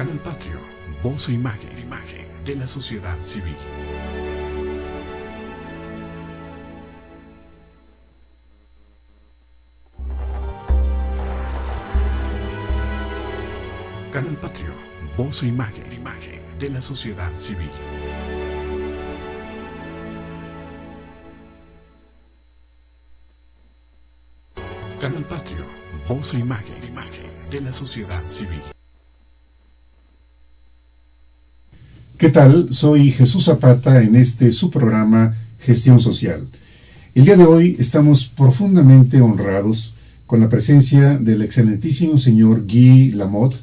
Canal Patrio, voz e imagen de la sociedad civil. Canal Patrio, voz e imagen de la sociedad civil. Canal Patrio, voz e imagen de la sociedad civil. ¿Qué tal? Soy Jesús Zapata en su programa Gestión Social. El día de hoy estamos profundamente honrados con la presencia del excelentísimo señor Guy Lamotte,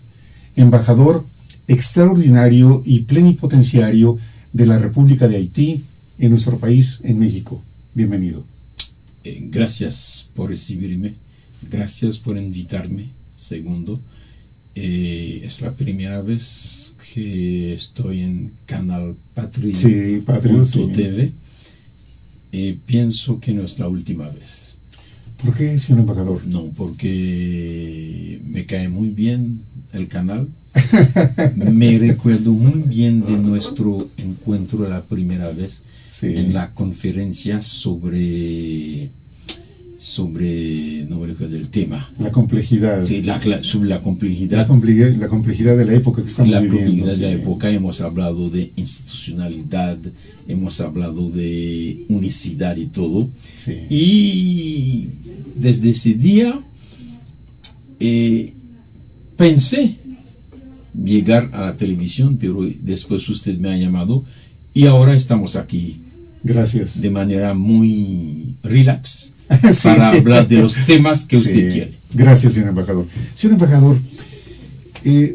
embajador extraordinario y plenipotenciario de la República de Haití en nuestro país, en México. Bienvenido. Gracias por recibirme, gracias por invitarme. Segundo, es la primera vez que estoy en Canal Patrio, sí, Patrio TV. Pienso que no es la última vez. ¿Por qué, señor embajador? No, porque me cae muy bien el canal. Me recuerdo muy bien de nuestro encuentro la primera vez, sí, en la conferencia sobre no me recuerdo el tema. La complejidad. Sí, sobre la complejidad. La complejidad de la época que estamos viviendo. La complejidad sí, de la época. Hemos hablado de institucionalidad, hemos hablado de unicidad y todo. Sí. Y desde ese día pensé llegar a la televisión, pero después usted me ha llamado y ahora estamos aquí. Gracias. De manera muy relax. Sí. Para hablar de los temas que usted quiere. Gracias, señor embajador. Señor embajador,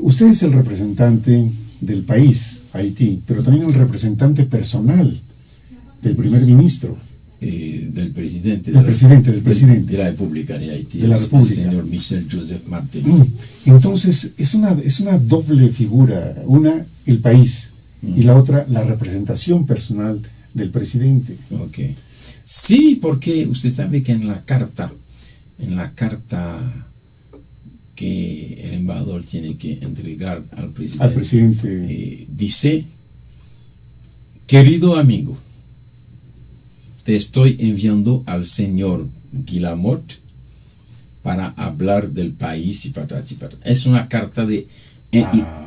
usted es el representante del país, Haití, pero también el representante personal del primer ministro. Del presidente. Del presidente. De la República de Haití. De la República. El señor Michel Joseph Martin. Entonces, es una doble figura. Una, el país, y la otra, la representación personal del presidente. Ok. Sí, porque usted sabe que en la carta que el embajador tiene que entregar al presidente, dice: querido amigo, te estoy enviando al señor Guy Lamotte para hablar del país y patati. Es una carta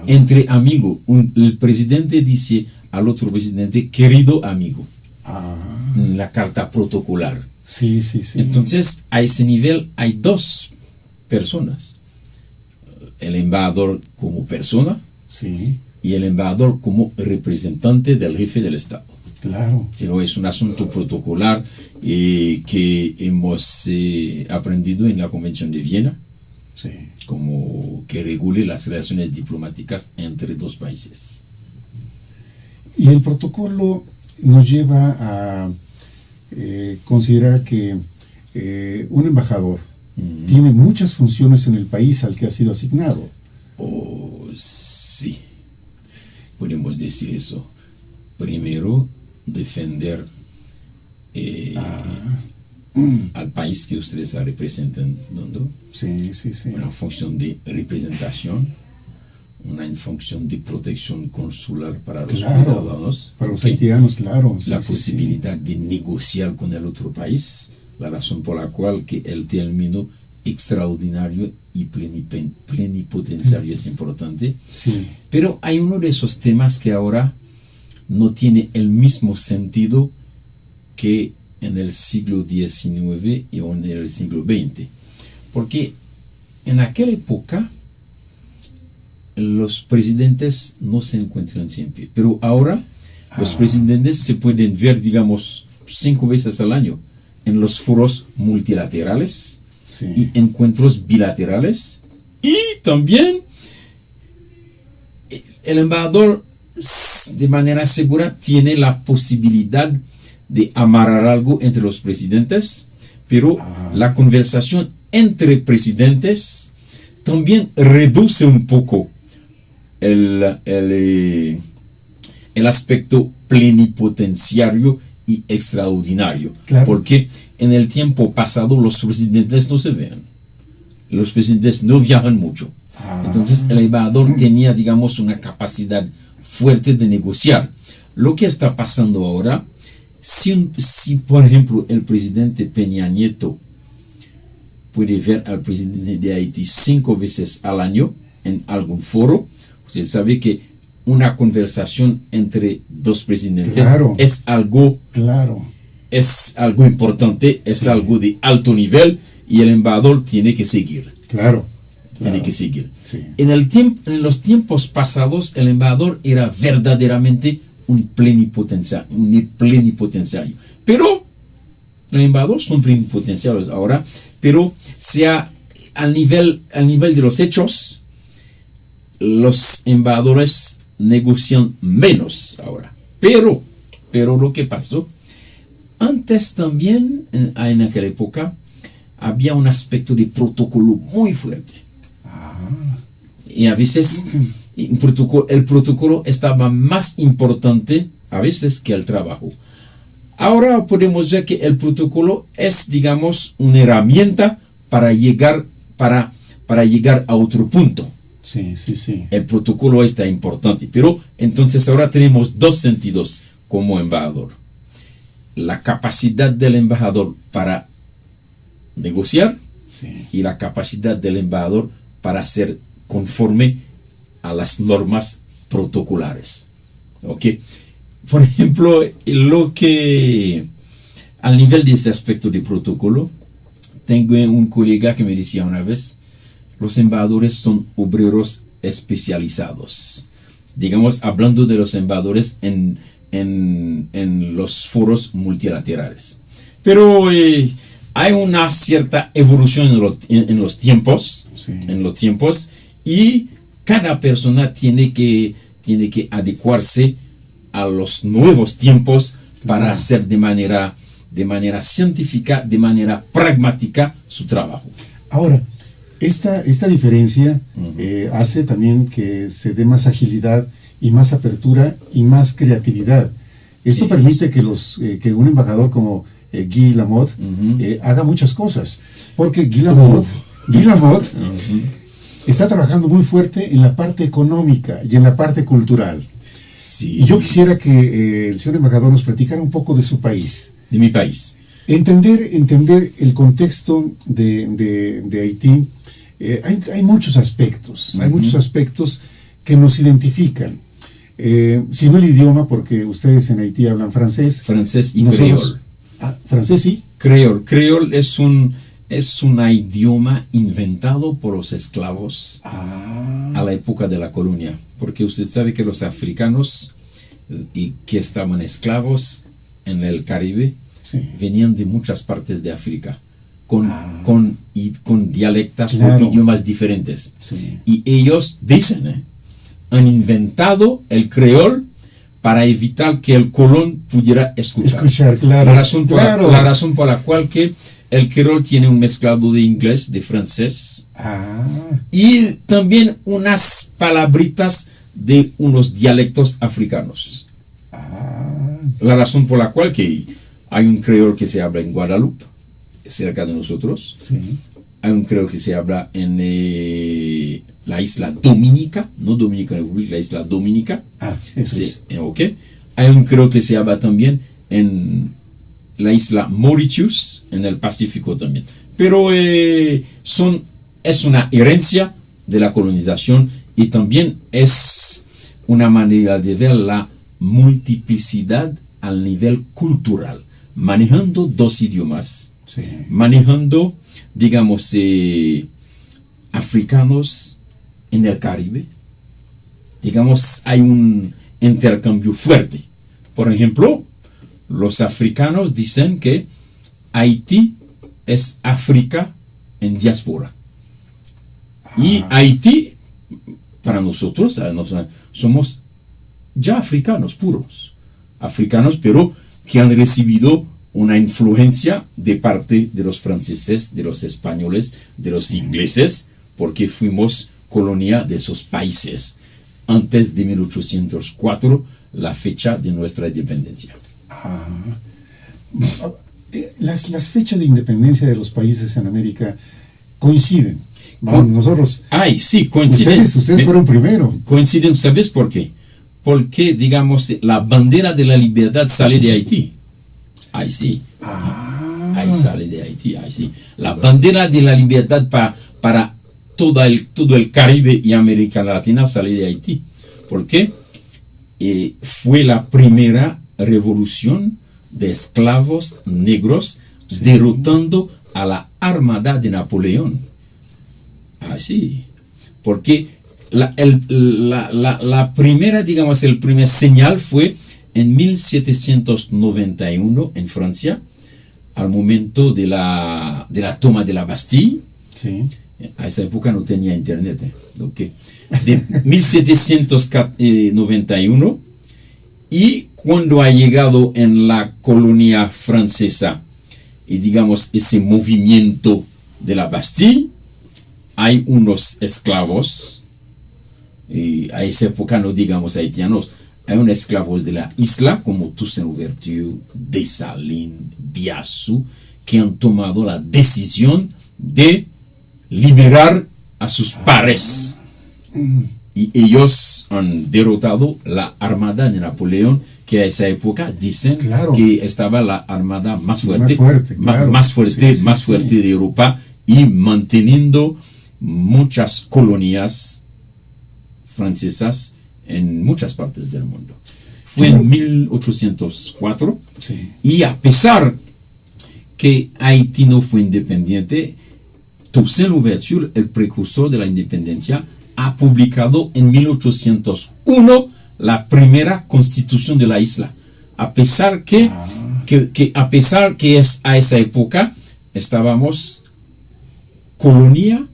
entre amigos. El presidente dice al otro presidente: querido amigo. La carta protocolar. Sí. Entonces, a ese nivel hay dos personas: el embajador como persona, sí, y el embajador como representante del jefe del Estado. Claro. Pero es un asunto protocolar que hemos aprendido en la Convención de Viena, sí, como que regule las relaciones diplomáticas entre dos países. Y el protocolo nos lleva a considerar que un embajador tiene muchas funciones en el país al que ha sido asignado. Oh, sí, podemos decir eso. Primero, defender al país que ustedes representan, ¿no? Sí. Una función de representación, una función de protección consular para los ciudadanos, para los haitianos, claro. La posibilidad de negociar con el otro país, la razón por la cual que el término extraordinario y plenipotenciario es importante. Sí. Pero hay uno de esos temas que ahora no tiene el mismo sentido que en el siglo XIX y en el siglo XX, porque en aquella época los presidentes no se encuentran siempre, pero ahora los presidentes se pueden ver, digamos, 5 veces al año en los foros multilaterales, sí, y encuentros bilaterales, y también el embajador de manera segura tiene la posibilidad de amarrar algo entre los presidentes, pero la conversación entre presidentes también reduce un poco el aspecto plenipotenciario y extraordinario, claro, porque en el tiempo pasado los presidentes no se ven, los presidentes no viajan mucho, Entonces el embajador tenía, digamos, una capacidad fuerte de negociar. Lo que está pasando ahora, si por ejemplo el presidente Peña Nieto puede ver al presidente de Haití 5 veces al año en algún foro, usted sabe que una conversación entre dos presidentes es algo importante, es algo de alto nivel, y el embajador tiene que seguir. Tiene que seguir. Sí. En los tiempos pasados, el embajador era verdaderamente un plenipotenciario. Pero los embajadores son plenipotenciarios ahora, pero al nivel de los hechos, los embajadores negocian menos ahora. Pero lo que pasó, antes también, en aquella época, había un aspecto de protocolo muy fuerte. Y a veces el protocolo estaba más importante a veces que el trabajo. Ahora podemos ver que el protocolo es, digamos, una herramienta para llegar a otro punto. Sí. El protocolo está importante, pero entonces ahora tenemos dos sentidos como embajador. La capacidad del embajador para negociar y la capacidad del embajador para ser conforme a las normas protocolares. ¿Ok? Por ejemplo, al nivel de este aspecto de protocolo, tengo un colega que me decía una vez, los embajadores son obreros especializados. Digamos, hablando de los embajadores en los foros multilaterales. Pero hay una cierta evolución en los tiempos, y cada persona tiene que adecuarse a los nuevos tiempos para hacer de manera científica, de manera pragmática su trabajo. Ahora, esta diferencia hace también que se dé más agilidad y más apertura y más creatividad. Esto permite que un embajador como Guy Lamotte haga muchas cosas, porque Guy Lamotte está trabajando muy fuerte en la parte económica y en la parte cultural. Sí. Y yo quisiera que el señor embajador nos platicara un poco de su país. De mi país. Entender el contexto de Haití. Hay muchos aspectos, hay muchos aspectos que nos identifican. Si no el idioma, porque ustedes en Haití hablan francés. Francés y creol. ¿Francés y? Creol. Creol es un idioma inventado por los esclavos a la época de la colonia. Porque usted sabe que los africanos que estaban esclavos en el Caribe venían de muchas partes de África con dialectos, con idiomas diferentes. Sí. Y ellos dicen, han inventado el creol para evitar que el colón pudiera escuchar. Claro. La razón por la cual que el creol tiene un mezclado de inglés, de francés, y también unas palabritas de unos dialectos africanos. La razón por la cual que hay un creol que se habla en Guadalupe, cerca de nosotros. Sí. Hay un creol que se habla en la isla Dominica, no Dominicana Republic, la isla Dominica. Eso es. Okay. Hay un creol que se habla también en la isla Mauritius, en el Pacífico también. Pero es una herencia de la colonización, y también es una manera de ver la multiplicidad al nivel cultural, manejando dos idiomas, manejando, digamos, africanos en el Caribe. Digamos, hay un intercambio fuerte. Por ejemplo, los africanos dicen que Haití es África en diáspora. Y Haití, para nosotros, somos ya africanos puros. Africanos, pero que han recibido una influencia de parte de los franceses, de los españoles, de los ingleses, porque fuimos colonia de esos países antes de 1804, la fecha de nuestra independencia. Las fechas de independencia de los países en América coinciden. Vamos, nosotros. Ay, sí, coinciden. Ustedes fueron primero. Coinciden, ¿sabes por qué? Porque, digamos, la bandera de la libertad sale de Haití. Ay, sí. Ahí sale de Haití, ahí sí. La bandera de la libertad para todo el Caribe y América Latina sale de Haití. ¿Por qué? Fue la primera revolución de esclavos negros derrotando a la armada de Napoleón. Así. Porque la primera, digamos, el primer señal fue en 1791 en Francia, al momento de la toma de la Bastille. Sí. A esa época no tenía internet. Okay. De 1791, y cuando ha llegado en la colonia francesa, y digamos ese movimiento de la Bastille, hay unos esclavos, y a esa época no digamos haitianos, hay unos esclavos de la isla como Toussaint Louverture, Dessalines, Biassou, que han tomado la decisión de liberar a sus pares. Y ellos han derrotado la armada de Napoleón, que a esa época dicen que estaba la armada más fuerte, más fuerte de Europa, y manteniendo muchas colonias francesas en muchas partes del mundo. Fue en 1804, y a pesar que Haití no fue independiente, Toussaint Louverture, el precursor de la independencia, ha publicado en 1801 la primera constitución de la isla. A pesar que a esa época estábamos colonia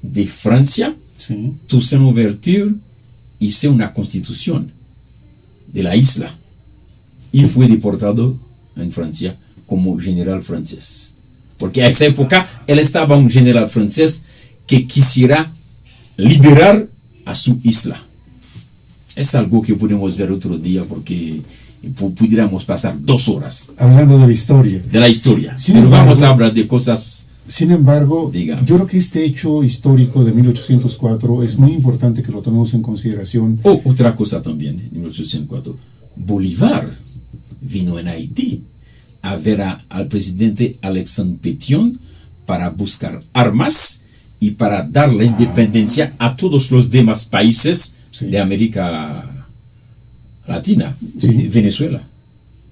de Francia, Toussaint Louverture hizo una constitución de la isla y fue deportado en Francia como general francés. Porque a esa época él estaba un general francés que quisiera liberar a su isla. Es algo que podemos ver otro día, porque pudiéramos pasar 2 horas hablando de la historia. Pero vamos a hablar de cosas. Sin embargo, digamos, yo creo que este hecho histórico de 1804 es muy importante que lo tomemos en consideración. Otra cosa también, en 1804, Bolívar vino en Haití a ver al presidente Alexandre Pétion para buscar armas y para dar la independencia a todos los demás países de América Latina, Venezuela.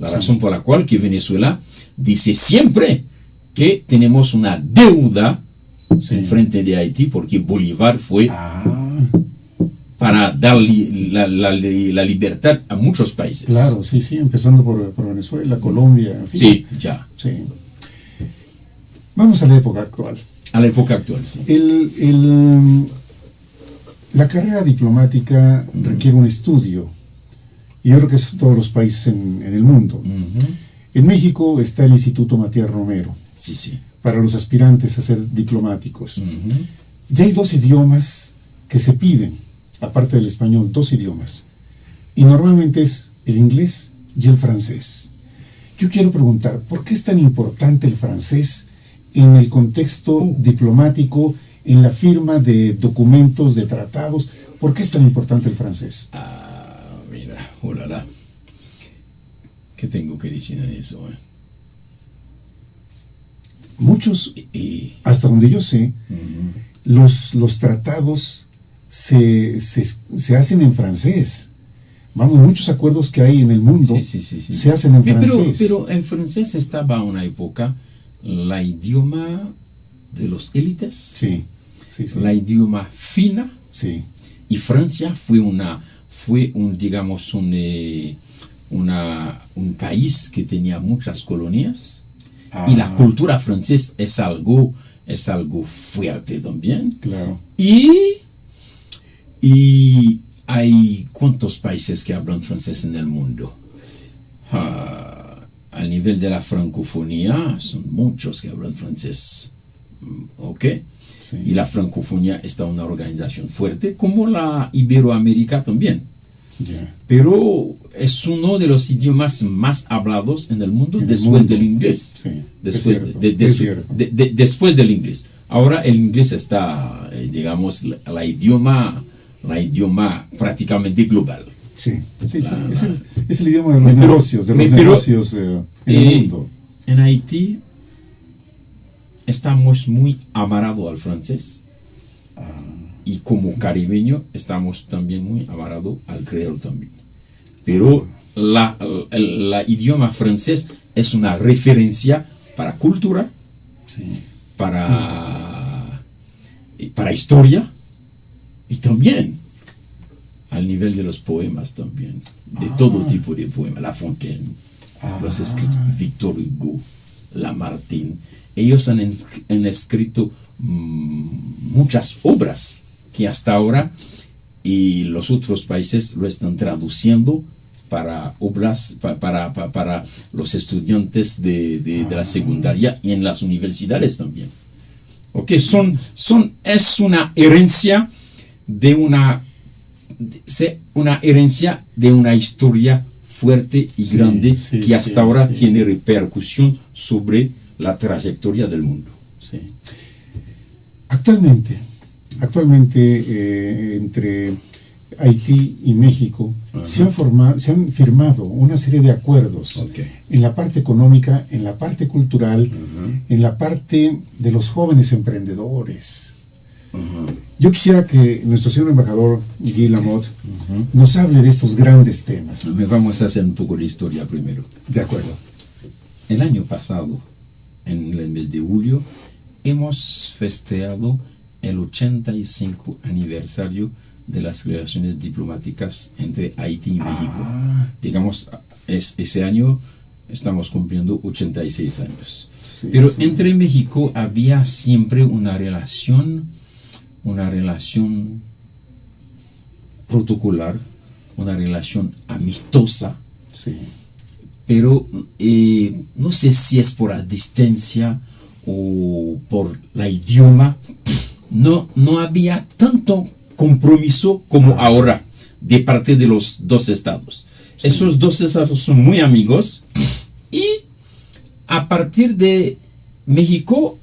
La razón por la cual que Venezuela dice siempre que tenemos una deuda en frente de Haití, porque Bolívar fue para dar la libertad a muchos países. Claro, empezando por Venezuela, Colombia, en fin. Sí. Vamos a la época actual. La carrera diplomática requiere un estudio, y yo creo que es todos los países en el mundo. En México está el Instituto Matías Romero, para los aspirantes a ser diplomáticos. Ya hay 2 idiomas que se piden, aparte del español, 2 idiomas, y normalmente es el inglés y el francés. Yo quiero preguntar, ¿por qué es tan importante el francés en el contexto diplomático, en la firma de documentos, de tratados? ¿Por qué es tan importante el francés? Mira, olala. ¿Qué tengo que decir en eso? Muchos, hasta donde yo sé, los tratados se hacen en francés. Muchos acuerdos que hay en el mundo se hacen en francés. Pero en francés estaba una época la idioma de los élites, la idioma fina, y Francia fue un país que tenía muchas colonias, y la cultura francesa es algo fuerte también. Claro. Y hay ¿cuántos países que hablan francés en el mundo? Al nivel de la francofonía son muchos que hablan francés. Y la francofonía está en una organización fuerte, como la Iberoamérica también. Pero es uno de los idiomas más hablados en el mundo después del inglés. Después del inglés. Ahora el inglés está, digamos, la idioma prácticamente global. Sí, sí, sí. Es el idioma de los negocios, en el mundo. En Haití estamos muy amarrados al francés. Y como caribeño estamos también muy amarrados al creol también. Pero la idioma francés es una referencia para cultura, sí, para historia y también al nivel de los poemas también, de todo tipo de poemas, La Fontaine, los escritos Victor Hugo, Lamartine. Ellos han escrito muchas obras que hasta ahora y los otros países lo están traduciendo para obras, para los estudiantes de la secundaria y en las universidades también. Okay, es una herencia de una historia fuerte y grande que hasta ahora tiene repercusión sobre la trayectoria del mundo. Sí. Actualmente entre Haití y México se han firmado una serie de acuerdos en la parte económica, en la parte cultural, en la parte de los jóvenes emprendedores. Yo quisiera que nuestro señor embajador Guy Lamotte nos hable de estos grandes temas. Vamos a hacer un poco de historia primero. De acuerdo. El año pasado, en el mes de julio, hemos festejado el 85 aniversario de las relaciones diplomáticas entre Haití y México. Digamos, ese año estamos cumpliendo 86 años. Pero entre México había siempre una relación protocolar, una relación amistosa. Sí. Pero no sé si es por la distancia o por la idioma, no había tanto compromiso como ahora de parte de los dos estados. Sí. Esos dos estados son muy amigos y a partir de México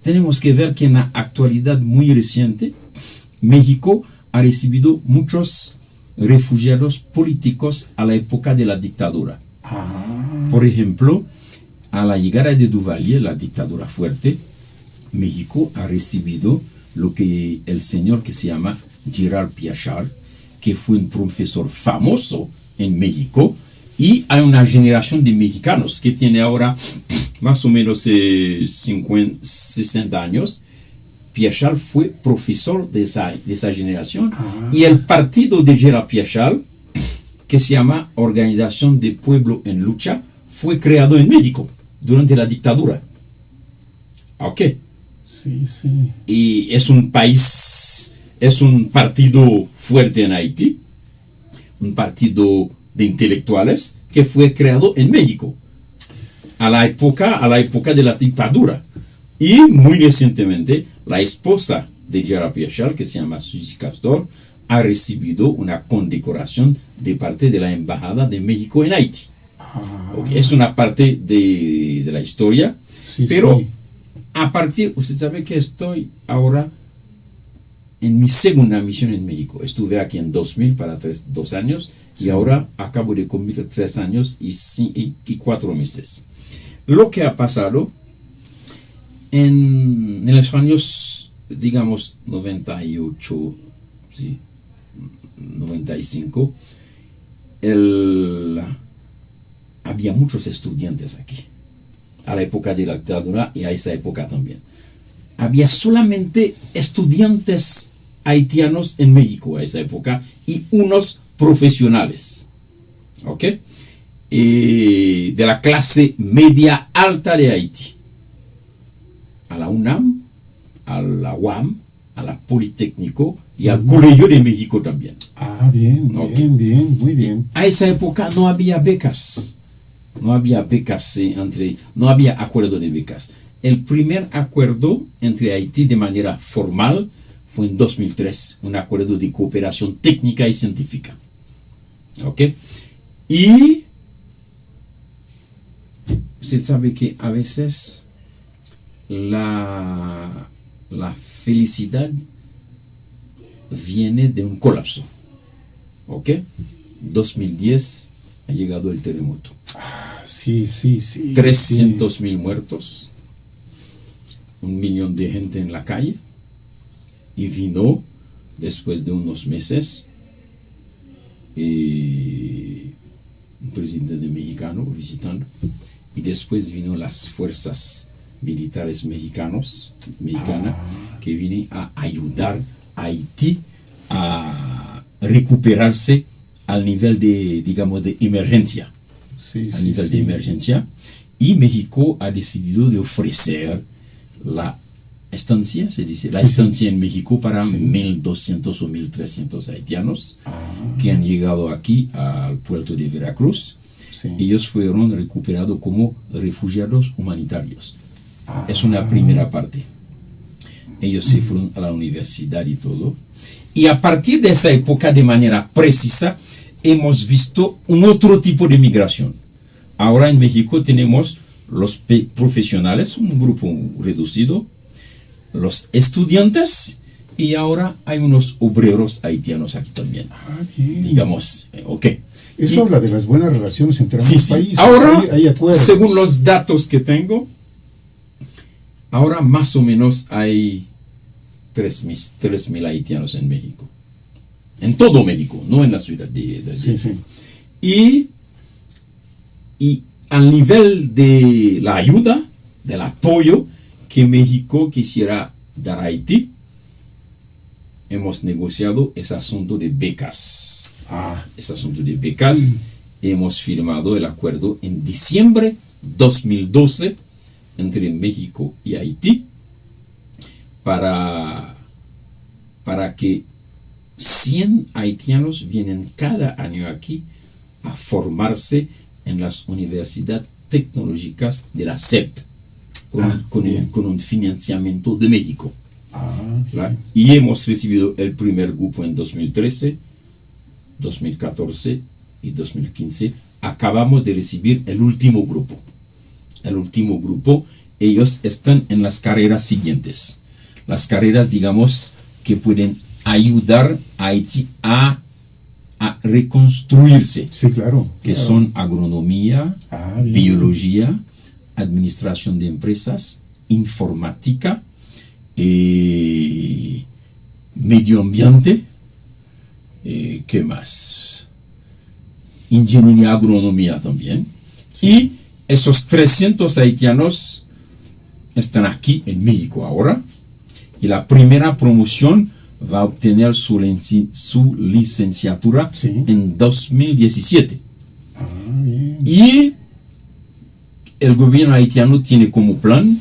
tenemos que ver que en la actualidad muy reciente México ha recibido muchos refugiados políticos a la época de la dictadura. Por ejemplo, a la llegada de Duvalier, la dictadura fuerte, México ha recibido lo que el señor que se llama Gerald Piachal, que fue un profesor famoso en México, y hay una generación de mexicanos que tiene ahora más o menos 60 años. Piachal fue profesor de esa generación, y el partido de Gerald Piachal, que se llama Organización de Pueblo en Lucha, fue creado en México durante la dictadura. Ok. Sí. Y es un partido fuerte en Haití, un partido de intelectuales que fue creado en México a la época de la dictadura. Y muy recientemente la esposa de Gerald Piachal, que se llama Suzy Castor, ha recibido una condecoración de parte de la Embajada de México en Haití. Okay. Es una parte de la historia, pero a partir, usted sabe que estoy ahora en mi segunda misión en México. Estuve aquí en 2000 para 2 años y ahora acabo de cumplir 3 años y 4 meses. Lo que ha pasado en los años, digamos, 98, 95, había muchos estudiantes aquí, a la época de la dictadura y a esa época también. Había solamente estudiantes haitianos en México a esa época y unos profesionales, ¿ok? De la clase media alta de Haití. A la UNAM, a la UAM, a la Politécnico y al Colegio de México también. Bien, muy bien. A esa época no había becas. No había acuerdo de becas. El primer acuerdo entre Haití de manera formal fue en 2003, un acuerdo de cooperación técnica y científica. ¿Ok? Y se sabe que a veces la felicidad viene de un colapso. ¿Ok? 2010 ha llegado el terremoto. Sí. 300,000 muertos, 1,000,000 de gente en la calle, y vino después de unos meses un presidente mexicano visitando, y después vino las fuerzas militares mexicanas que vienen a ayudar a Haití a recuperarse al nivel de, digamos, de emergencia. De emergencia, y México ha decidido de ofrecer la estancia, se dice, la estancia en México para 1,200 o 1,300 haitianos que han llegado aquí al puerto de Veracruz. Ellos fueron recuperados como refugiados humanitarios. Es una primera parte. Ellos se fueron a la universidad y todo. Y a partir de esa época, de manera precisa, hemos visto un otro tipo de migración. Ahora en México tenemos los profesionales, un grupo reducido, los estudiantes, y ahora hay unos obreros haitianos aquí también. Digamos, ok. Eso habla de las buenas relaciones entre ambos países. Ahora, hay acuerdos. según los datos que tengo, ahora más o menos hay 3,000 haitianos en México. En todo México, no en la ciudad de Y al nivel de la ayuda, del apoyo que México quisiera dar a Haití, hemos negociado ese asunto de becas. Ese asunto de becas, hemos firmado el acuerdo en diciembre 2012 entre México y Haití para que 100 haitianos vienen cada año aquí a formarse en las universidades tecnológicas de la SEP con un financiamiento de México. Y hemos recibido el primer grupo en 2013, 2014 y 2015. Acabamos de recibir el último grupo. Ellos están en las carreras siguientes. Las carreras, digamos, que pueden ayudar a Haití a reconstruirse. Que son agronomía, biología, administración de empresas, informática, medio ambiente, ¿qué más? Ingeniería, agronomía también. Y esos 300 haitianos están aquí en México ahora, y la primera promoción va a obtener su licenciatura en 2017. Y el gobierno haitiano tiene como plan,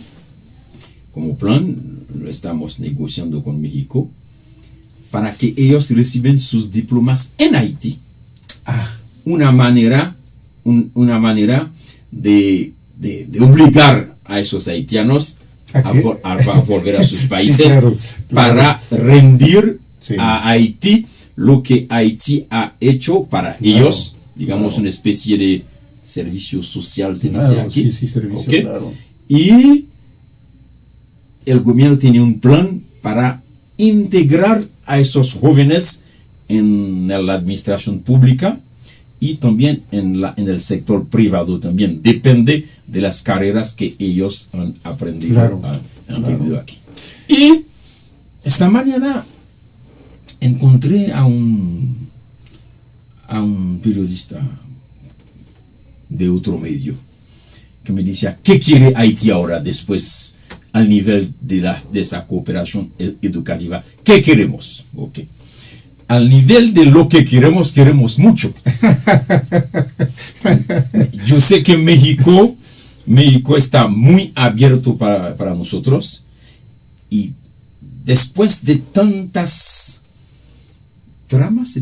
lo estamos negociando con México, para que ellos reciben sus diplomas en Haití. Una manera de obligar a esos haitianos a volver a sus países, para rendir a Haití lo que Haití ha hecho para ellos, digamos, una especie de servicio social, se dice aquí. Y el gobierno tiene un plan para integrar a esos jóvenes en la administración pública y también en el sector privado también. Depende de las carreras que ellos han aprendido, aquí. Y esta mañana encontré a un periodista de otro medio que me decía: ¿qué quiere Haití ahora después al nivel de esa cooperación educativa? ¿Qué queremos? Al nivel de lo que queremos mucho. Yo sé que México está muy abierto para nosotros, y después de tantas dramas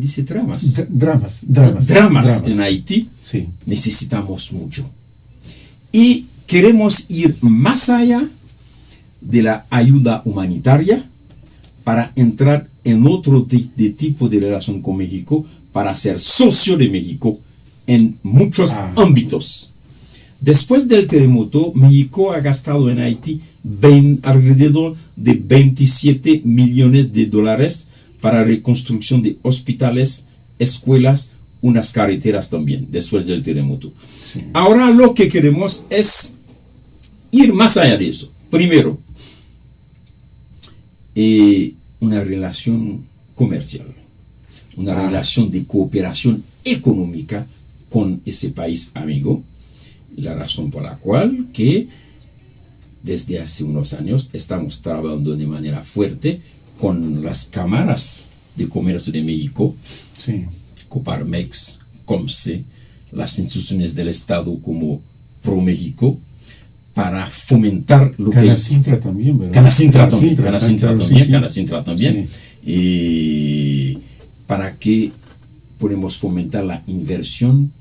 en Haití, necesitamos mucho. Y queremos ir más allá de la ayuda humanitaria para entrar en otro tipo de relación con México, para ser socio de México en muchos ámbitos. Después del terremoto, México ha gastado en Haití alrededor de 27 millones de dólares para reconstrucción de hospitales, escuelas, unas carreteras también, después del terremoto. Sí. Ahora lo que queremos es ir más allá de eso. Primero, una relación comercial, una relación de cooperación económica con ese país amigo. La razón por la cual que desde hace unos años estamos trabajando de manera fuerte con las cámaras de comercio de México, Sí. Coparmex, Comce, las instituciones del Estado como ProMéxico, para fomentar lo Canacintra también, ¿verdad? Canacintra también, sí. Canacintra también, para que podemos fomentar la inversión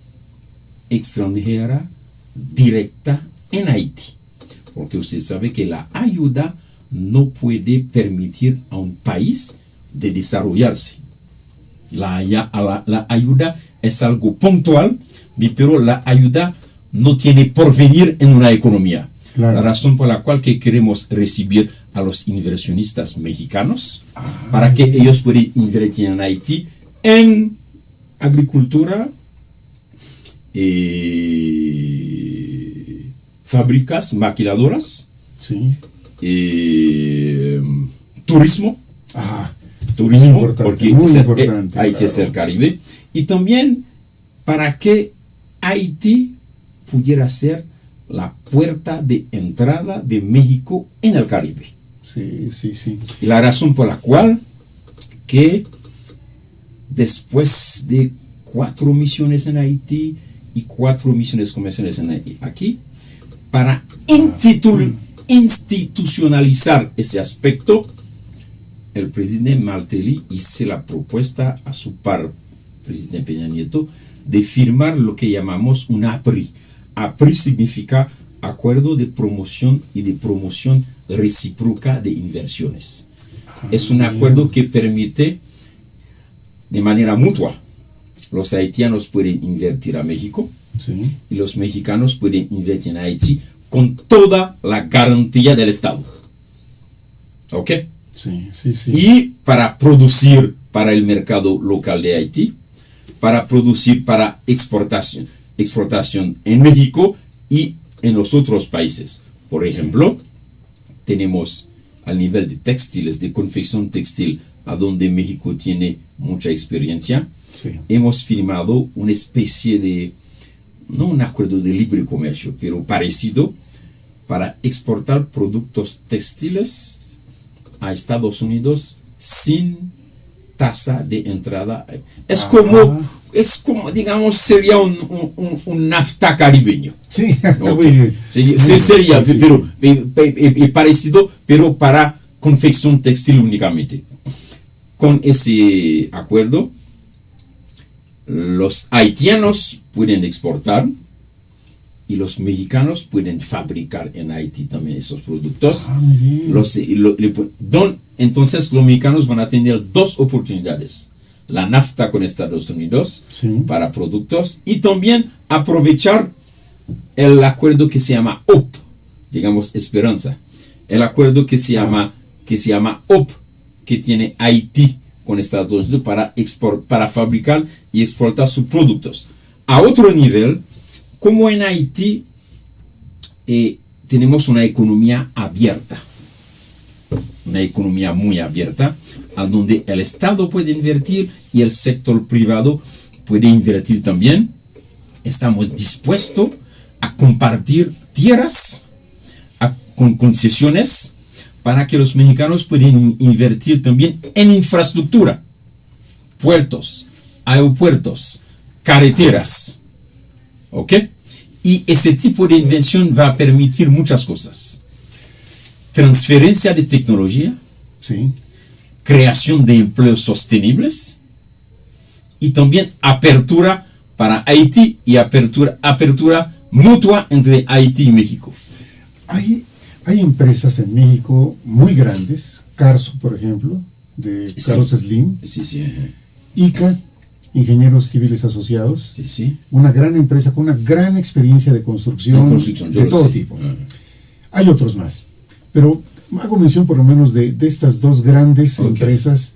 extranjera directa en Haití, porque usted sabe que la ayuda no puede permitir a un país de desarrollarse. La ayuda es algo puntual, pero la ayuda no tiene porvenir en una economía. Claro. La razón por la cual que queremos recibir a los inversionistas mexicanos para que ellos puedan invertir en Haití en agricultura, fábricas, maquiladoras, Sí. turismo, muy importante, porque muy importante, Haití es el Caribe, y también para que Haití pudiera ser la puerta de entrada de México en el Caribe. Sí. Y la razón por la cual que después de 4 misiones en Haití y 4 misiones comerciales aquí, para institucionalizar ese aspecto, el presidente Martelly hizo la propuesta a su par, presidente Peña Nieto, de firmar lo que llamamos un APRI. APRI significa Acuerdo de Promoción y de Promoción Recíproca de Inversiones. Es un acuerdo que permite de manera mutua. Los haitianos pueden invertir a México, Sí. y los mexicanos pueden invertir en Haití con toda la garantía del Estado. ¿Ok? Sí. Y para producir para el mercado local de Haití, para producir para exportación en México y en los otros países. Por ejemplo, tenemos al nivel de textiles, de confección textil, a donde México tiene mucha experiencia. Sí. Hemos firmado una especie de, no un acuerdo de libre comercio, pero parecido, para exportar productos textiles a Estados Unidos sin tasa de entrada. Es como, digamos, sería un NAFTA caribeño. Sí. Okay. Sería, pero parecido, pero para confección textil únicamente. Con ese acuerdo, los haitianos pueden exportar y los mexicanos pueden fabricar en Haití también esos productos. Entonces los mexicanos van a tener 2 oportunidades: la NAFTA con Estados Unidos, Sí. para productos, y también aprovechar el acuerdo que se llama OP, digamos Esperanza, el acuerdo que se llama OP, que tiene Haití con Estados Unidos para fabricar y exportar sus productos. A otro nivel, como en Haití tenemos una economía abierta, una economía muy abierta, a donde el Estado puede invertir y el sector privado puede invertir también. Estamos dispuestos a compartir tierras con concesiones para que los mexicanos puedan invertir también en infraestructura, puertos, aeropuertos, carreteras. ¿Ok? Y ese tipo de inversión va a permitir muchas cosas: transferencia de tecnología, Sí. creación de empleos sostenibles, y también apertura para Haití y apertura mutua entre Haití y México. Hay empresas en México muy grandes, Carso, por ejemplo, de Carlos Slim, Sí. ICA, Ingenieros Civiles Asociados. Sí, sí. Una gran empresa con una gran experiencia de construcción, de todo tipo. Hay otros más, pero hago mención por lo menos de estas dos grandes empresas.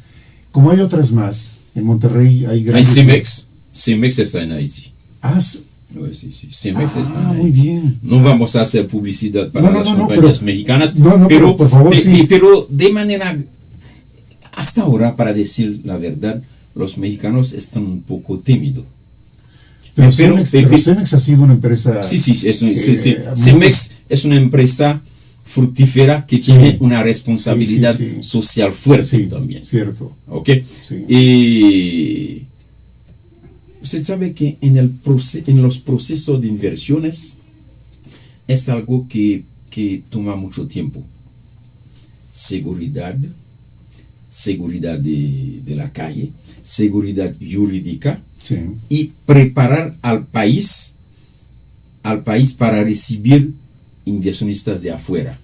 Como hay otras más, en Monterrey hay grandes... Hay Cemex. Cemex está en Haití. Sí, sí. Cemex está en Haití. Muy bien. No vamos a hacer publicidad para las compañías mexicanas, pero por favor, sí. Pero de manera, hasta ahora, para decir la verdad, los mexicanos están un poco tímidos. Pero Cemex ha sido una empresa... Sí. Cemex es una empresa fructífera que tiene una responsabilidad social fuerte también. Cierto. ¿Ok? Sí. Y usted sabe que en los procesos de inversiones es algo que toma mucho tiempo. Seguridad de la calle, seguridad jurídica y preparar al país para recibir inversionistas de afuera.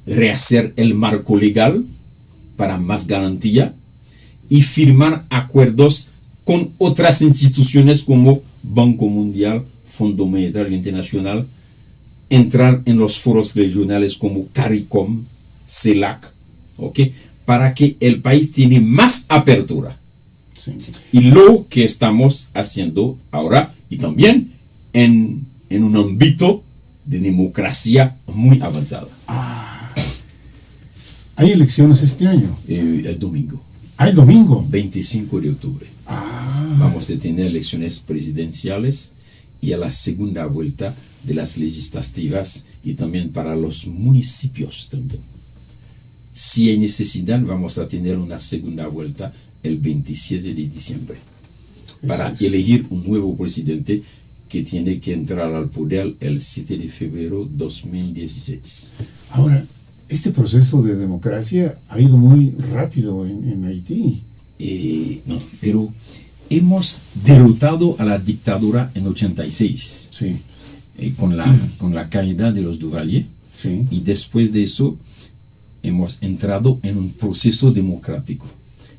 Rehacer el marco legal para más garantía y firmar acuerdos con otras instituciones como Banco Mundial, Fondo Monetario Internacional, entrar en los foros regionales como CARICOM, CELAC, para que el país tiene más apertura. Y lo que estamos haciendo ahora, y también en un ámbito de democracia muy avanzada. ¿Hay elecciones este año? El domingo. ¿El domingo? 25 de octubre. Vamos a tener elecciones presidenciales y a la segunda vuelta de las legislativas y también para los municipios también. Si hay necesidad, vamos a tener una segunda vuelta el 27 de diciembre para elegir un nuevo presidente que tiene que entrar al poder el 7 de febrero de 2016. Ahora, este proceso de democracia ha ido muy rápido en Haití. No, pero hemos derrotado a la dictadura en 86. Con la caída de los Duvalier. Y después de eso hemos entrado en un proceso democrático.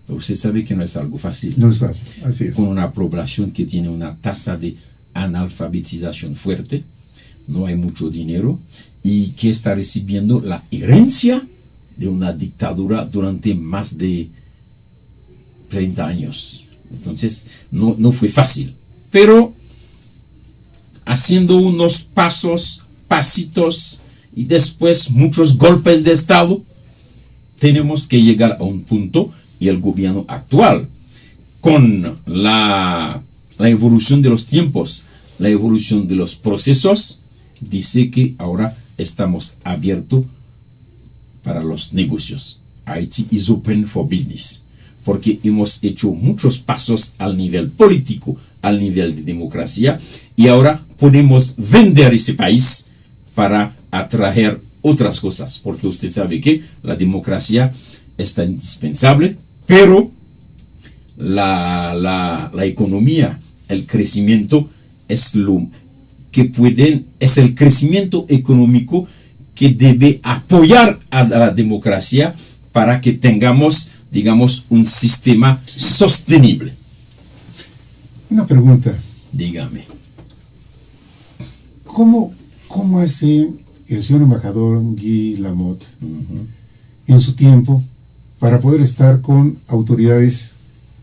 Pero usted sabe que no es algo fácil. No es fácil, así es. Con una población que tiene una tasa de analfabetización fuerte, no hay mucho dinero y que está recibiendo la herencia de una dictadura durante más de 30 años. Entonces no fue fácil, pero haciendo unos pasitos y después muchos golpes de estado, tenemos que llegar a un punto, y el gobierno actual, con la evolución de los tiempos, la evolución de los procesos, dice que ahora estamos abiertos para los negocios. Haití is open for business, porque hemos hecho muchos pasos al nivel político, al nivel de democracia, y ahora podemos vender ese país para atraer otras cosas, porque usted sabe que la democracia está indispensable, pero la economía, el crecimiento es el crecimiento económico que debe apoyar a la democracia para que tengamos, digamos, un sistema sostenible. Una pregunta. Dígame. ¿Cómo hace el señor embajador Guy Lamotte en su tiempo para poder estar con autoridades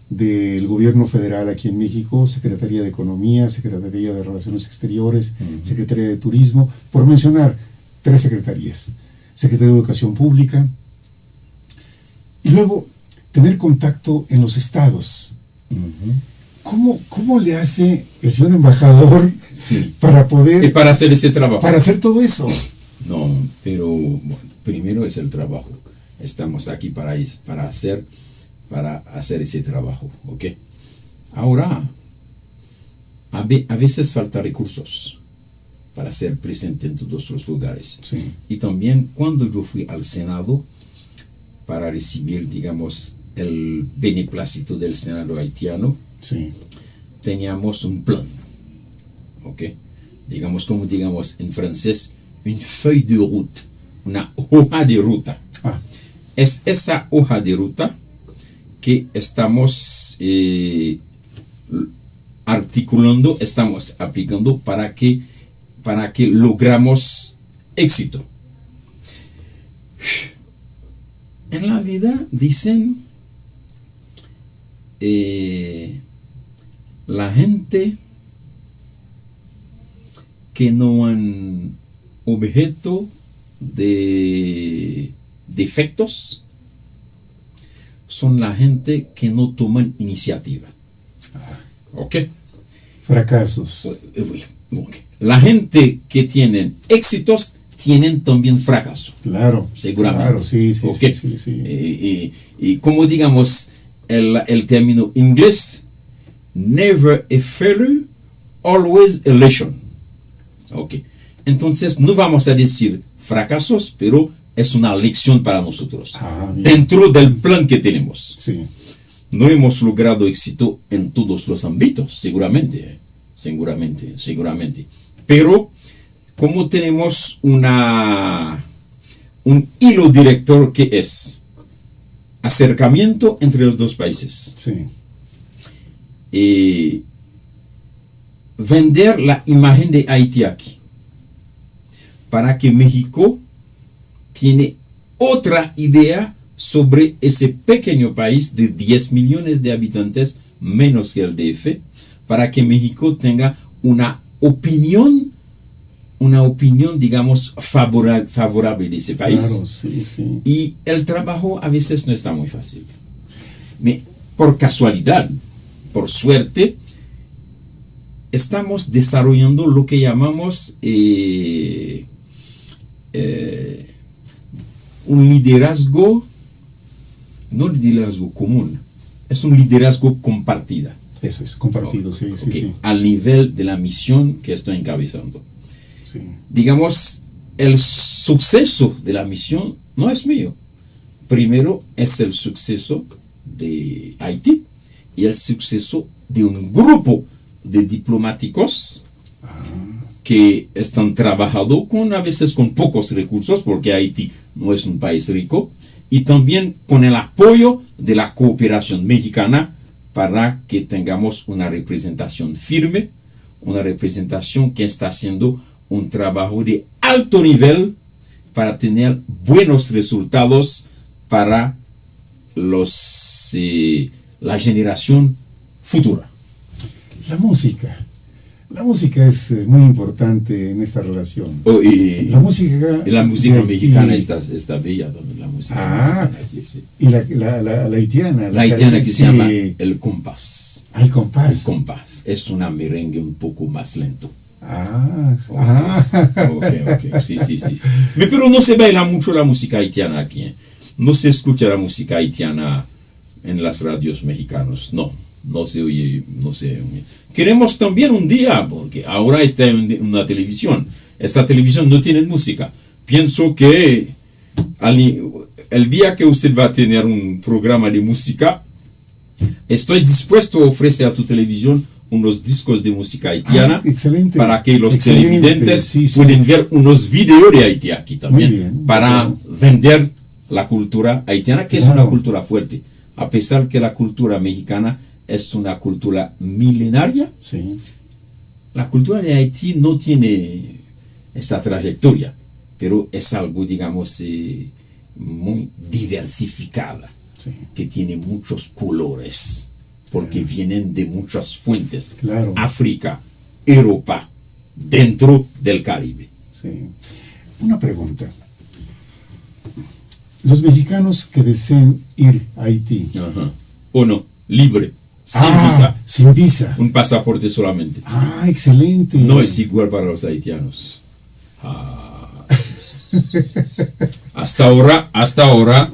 del gobierno federal aquí en México, Secretaría de Economía, Secretaría de Relaciones Exteriores, Secretaría de Turismo, por mencionar 3 secretarías, Secretaría de Educación Pública, y luego tener contacto en los estados? ¿Cómo le hace el señor embajador para poder... para hacer ese trabajo. Para hacer todo eso. No, pero bueno, primero es el trabajo. Estamos aquí para hacer ese trabajo, ¿ok? Ahora, a veces falta recursos para ser presente en todos los lugares. Y también cuando yo fui al Senado para recibir, digamos, el beneplácito del Senado haitiano, teníamos un plan, ¿ok? Digamos en francés, une feuille de route, una hoja de ruta. Es esa hoja de ruta que estamos articulando, estamos aplicando para que logramos éxito. En la vida dicen la gente que no han objeto de defectos son la gente que no toman iniciativa. ¿Ok? Fracasos. Okay. La gente que tienen éxitos tienen también fracaso. Claro. Seguramente. Claro, sí. Okay. Sí. Y como digamos el término inglés, never a failure, always a lesson. Okay. Entonces no vamos a decir fracasos, pero es una lección para nosotros. Dentro del plan que tenemos. Sí. No hemos logrado éxito en todos los ámbitos, seguramente. Pero como tenemos un hilo director que es acercamiento entre los dos países. Sí. Vender la imagen de Haití aquí para que México tiene otra idea sobre ese pequeño país de 10 millones de habitantes, menos que el DF, para que México tenga una opinión, digamos, favorable de ese país. Claro, sí. Y el trabajo a veces no está muy fácil. Por casualidad, por suerte, estamos desarrollando lo que llamamos un liderazgo, no liderazgo común, es un liderazgo compartida. Eso es, compartido, sí. Al nivel de la misión que estoy encabezando. Sí. Digamos, el suceso de la misión no es mío. Primero es el suceso de Haití y el suceso de un grupo de diplomáticos que están trabajando a veces con pocos recursos, porque Haití no es un país rico, y también con el apoyo de la cooperación mexicana para que tengamos una representación firme, una representación que está haciendo un trabajo de alto nivel para tener buenos resultados para la generación futura. La música es muy importante en esta relación. La música mexicana está bella. La música mexicana, sí. Y la haitiana. La haitiana que se llama el compás. El compás. El compás. Es una merengue un poco más lento. Ok. Sí. Pero no se baila mucho la música haitiana aquí. No se escucha la música haitiana en las radios mexicanos. No se oye. Queremos también un día, porque ahora está en una televisión. Esta televisión no tiene música. Pienso que el día que usted va a tener un programa de música, estoy dispuesto a ofrecer a tu televisión unos discos de música haitiana para que los televidentes puedan ver unos videos de Haití aquí también, para vender la cultura haitiana, que es una cultura fuerte, a pesar que la cultura mexicana es una cultura milenaria. Sí. La cultura de Haití no tiene esa trayectoria, pero es algo, digamos, muy diversificada, que tiene muchos colores, porque vienen de muchas fuentes. Claro. África, Europa, dentro del Caribe. Sí. Una pregunta. Los mexicanos que deseen ir a Haití. ¿O no? Libre. Sin visa. Un pasaporte solamente. Excelente. No es igual para los haitianos. Hasta ahora,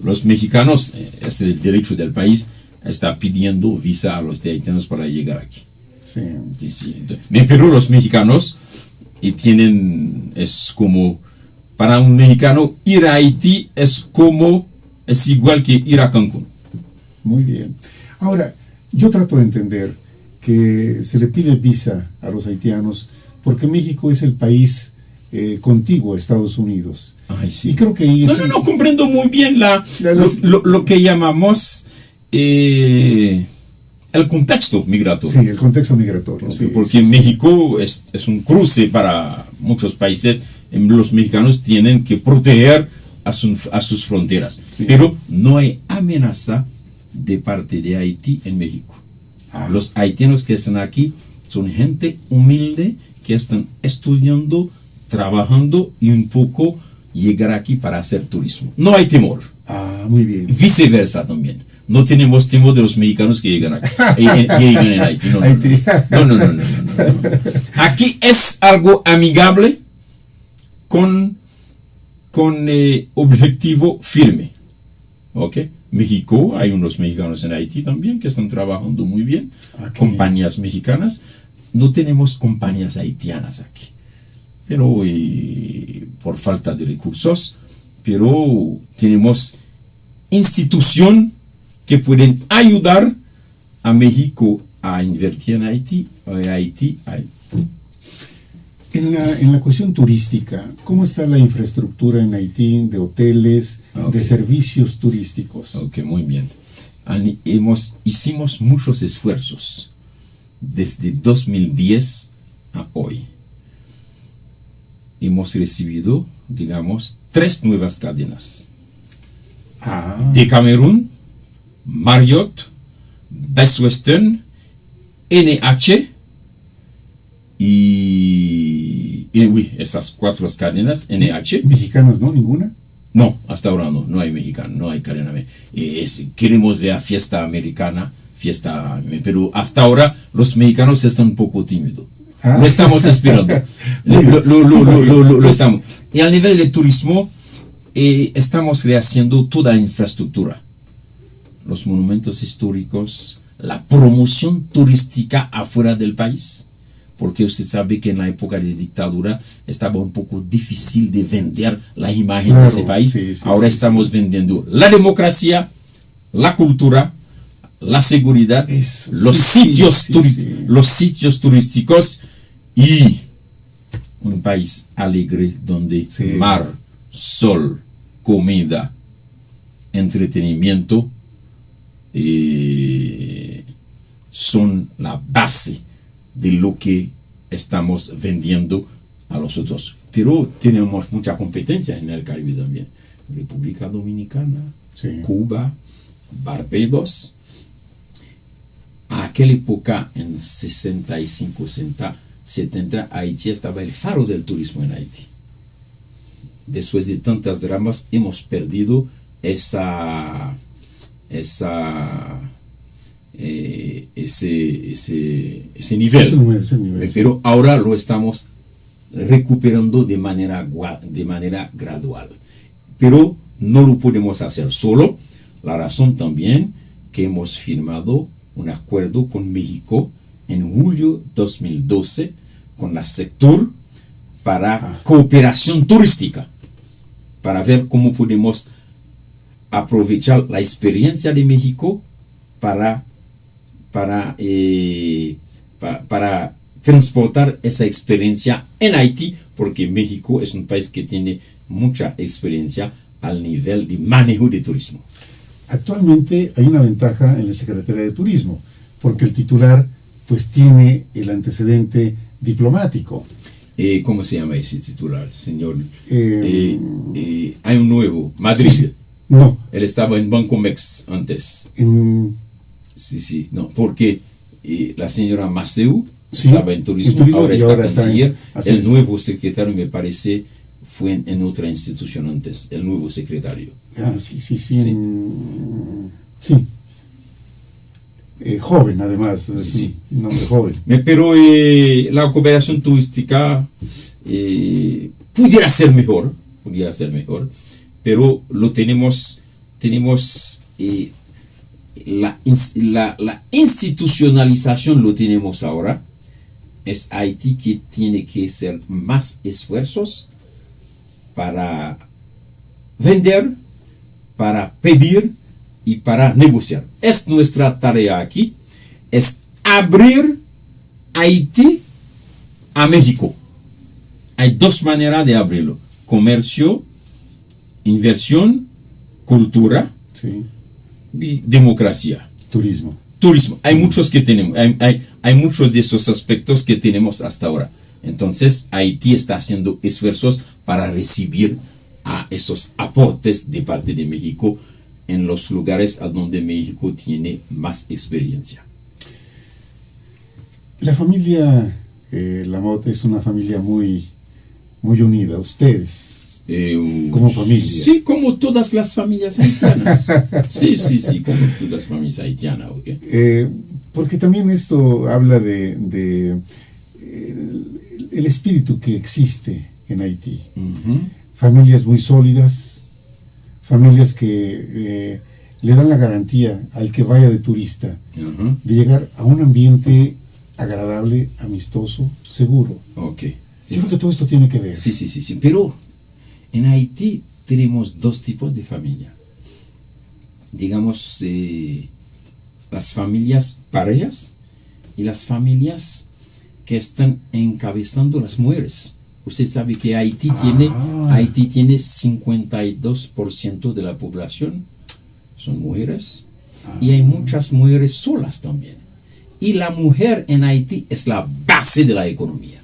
los mexicanos, es el derecho del país, está pidiendo visa a los haitianos para llegar aquí. Sí. Pero los mexicanos es como, para un mexicano, ir a Haití es igual que ir a Cancún. Muy bien. Ahora, yo trato de entender que se le pide visa a los haitianos porque México es el país contiguo a Estados Unidos. Sí. Y creo que ahí no comprendo muy bien lo que llamamos el contexto migratorio. Sí, el contexto migratorio. Okay, Sí, porque México es un cruce para muchos países. Los mexicanos tienen que proteger a sus fronteras. Sí. Pero no hay amenaza de parte de Haití en México. Los haitianos que están aquí son gente humilde que están estudiando, trabajando y un poco llegar aquí para hacer turismo. No hay temor. Muy bien. Viceversa también. No tenemos temor de los mexicanos que llegan aquí, que llegan en Haití. No. Aquí es algo amigable con objetivo firme. ¿Ok? México, hay unos mexicanos en Haití también que están trabajando muy bien. Compañías mexicanas. No tenemos compañías haitianas aquí. Pero por falta de recursos, pero tenemos instituciones que pueden ayudar a México a invertir en Haití, En la cuestión turística, ¿cómo está la infraestructura en Haití de hoteles, de servicios turísticos? Ok, muy bien. Hicimos muchos esfuerzos desde 2010 a hoy. Hemos recibido, digamos, 3 nuevas cadenas. De Camerún, Marriott, Best Western, NH y esas 4 cadenas, NH. ¿Mexicanos, no? ¿Ninguna? No, hasta ahora no hay mexicano, no hay cadena. Queremos ver fiesta americana, pero hasta ahora los mexicanos están un poco tímidos. Lo estamos esperando. Lo estamos. Y a nivel de turismo, estamos rehaciendo toda la infraestructura. Los monumentos históricos, la promoción turística afuera del país. Porque usted sabe que en la época de dictadura estaba un poco difícil de vender la imagen de ese país. Ahora estamos vendiendo la democracia, la cultura, la seguridad, los sitios turísticos y un país alegre donde mar, sol, comida, entretenimiento son la base de lo que estamos vendiendo a los otros. Pero tenemos mucha competencia en el Caribe también. República Dominicana, Cuba, Barbados. A aquella época, en 65, 70, Haití estaba el faro del turismo en Haití. Después de tantas dramas, hemos perdido ese nivel. Pero ahora lo estamos recuperando de manera gradual. Pero no lo podemos hacer solo. La razón también que hemos firmado un acuerdo con México en julio 2012 con la sector para cooperación turística, para ver cómo podemos aprovechar la experiencia de México para transportar esa experiencia en Haití, porque México es un país que tiene mucha experiencia al nivel de manejo de turismo. Actualmente hay una ventaja en la Secretaría de Turismo, porque el titular pues tiene el antecedente diplomático. ¿Cómo se llama ese titular, señor? Hay un nuevo, Madrid. Sí. No. Él estaba en Bancomex antes. Sí, no, porque la señora Maceu estaba en turismo, ahora está canciller. El nuevo secretario, me parece, fue en otra institución antes, el nuevo secretario. Sí. Joven, además, un hombre joven. Pero la cooperación turística pudiera ser mejor, pero lo tenemos la institucionalización lo tenemos ahora. Es Haití que tiene que hacer más esfuerzos para vender, para pedir y para negociar. Es nuestra tarea aquí, es abrir Haití a México. Hay 2 maneras de abrirlo: comercio, inversión, cultura y democracia. turismo. Hay muchos que tenemos, hay muchos de esos aspectos que tenemos hasta ahora. Entonces, Haití está haciendo esfuerzos para recibir a esos aportes de parte de México en los lugares a donde México tiene más experiencia. La familia Lamotte es una familia muy, muy unida. Ustedes, como familia. Sí, como todas las familias haitianas. Sí, como todas las familias haitianas. Okay. Porque también esto habla de el espíritu que existe en Haití. Familias muy sólidas, familias que le dan la garantía al que vaya de turista de llegar a un ambiente agradable, amistoso, seguro. Okay. Sí. Yo creo que todo esto tiene que ver. Sí. Pero en Haití tenemos dos tipos de familia. Digamos, las familias parejas y las familias que están encabezando las mujeres. Usted sabe que Haití tiene 52% de la población son mujeres y hay muchas mujeres solas también. Y la mujer en Haití es la base de la economía.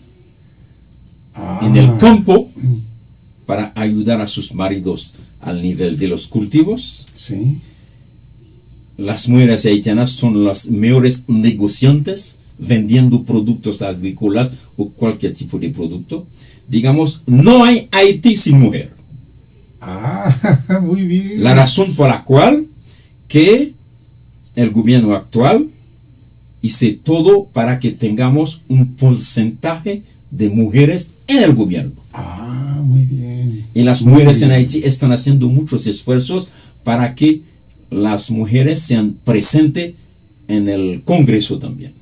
En el campo, para ayudar a sus maridos al nivel de los cultivos, sí. Las mujeres haitianas son las mejores negociantes vendiendo productos agrícolas o cualquier tipo de producto. Digamos, no hay Haití sin mujer. Muy bien. La razón por la cual que el gobierno actual hizo todo para que tengamos un porcentaje de mujeres en el gobierno. Muy bien. Y las mujeres en Haití están haciendo muchos esfuerzos para que las mujeres sean presentes en el Congreso también.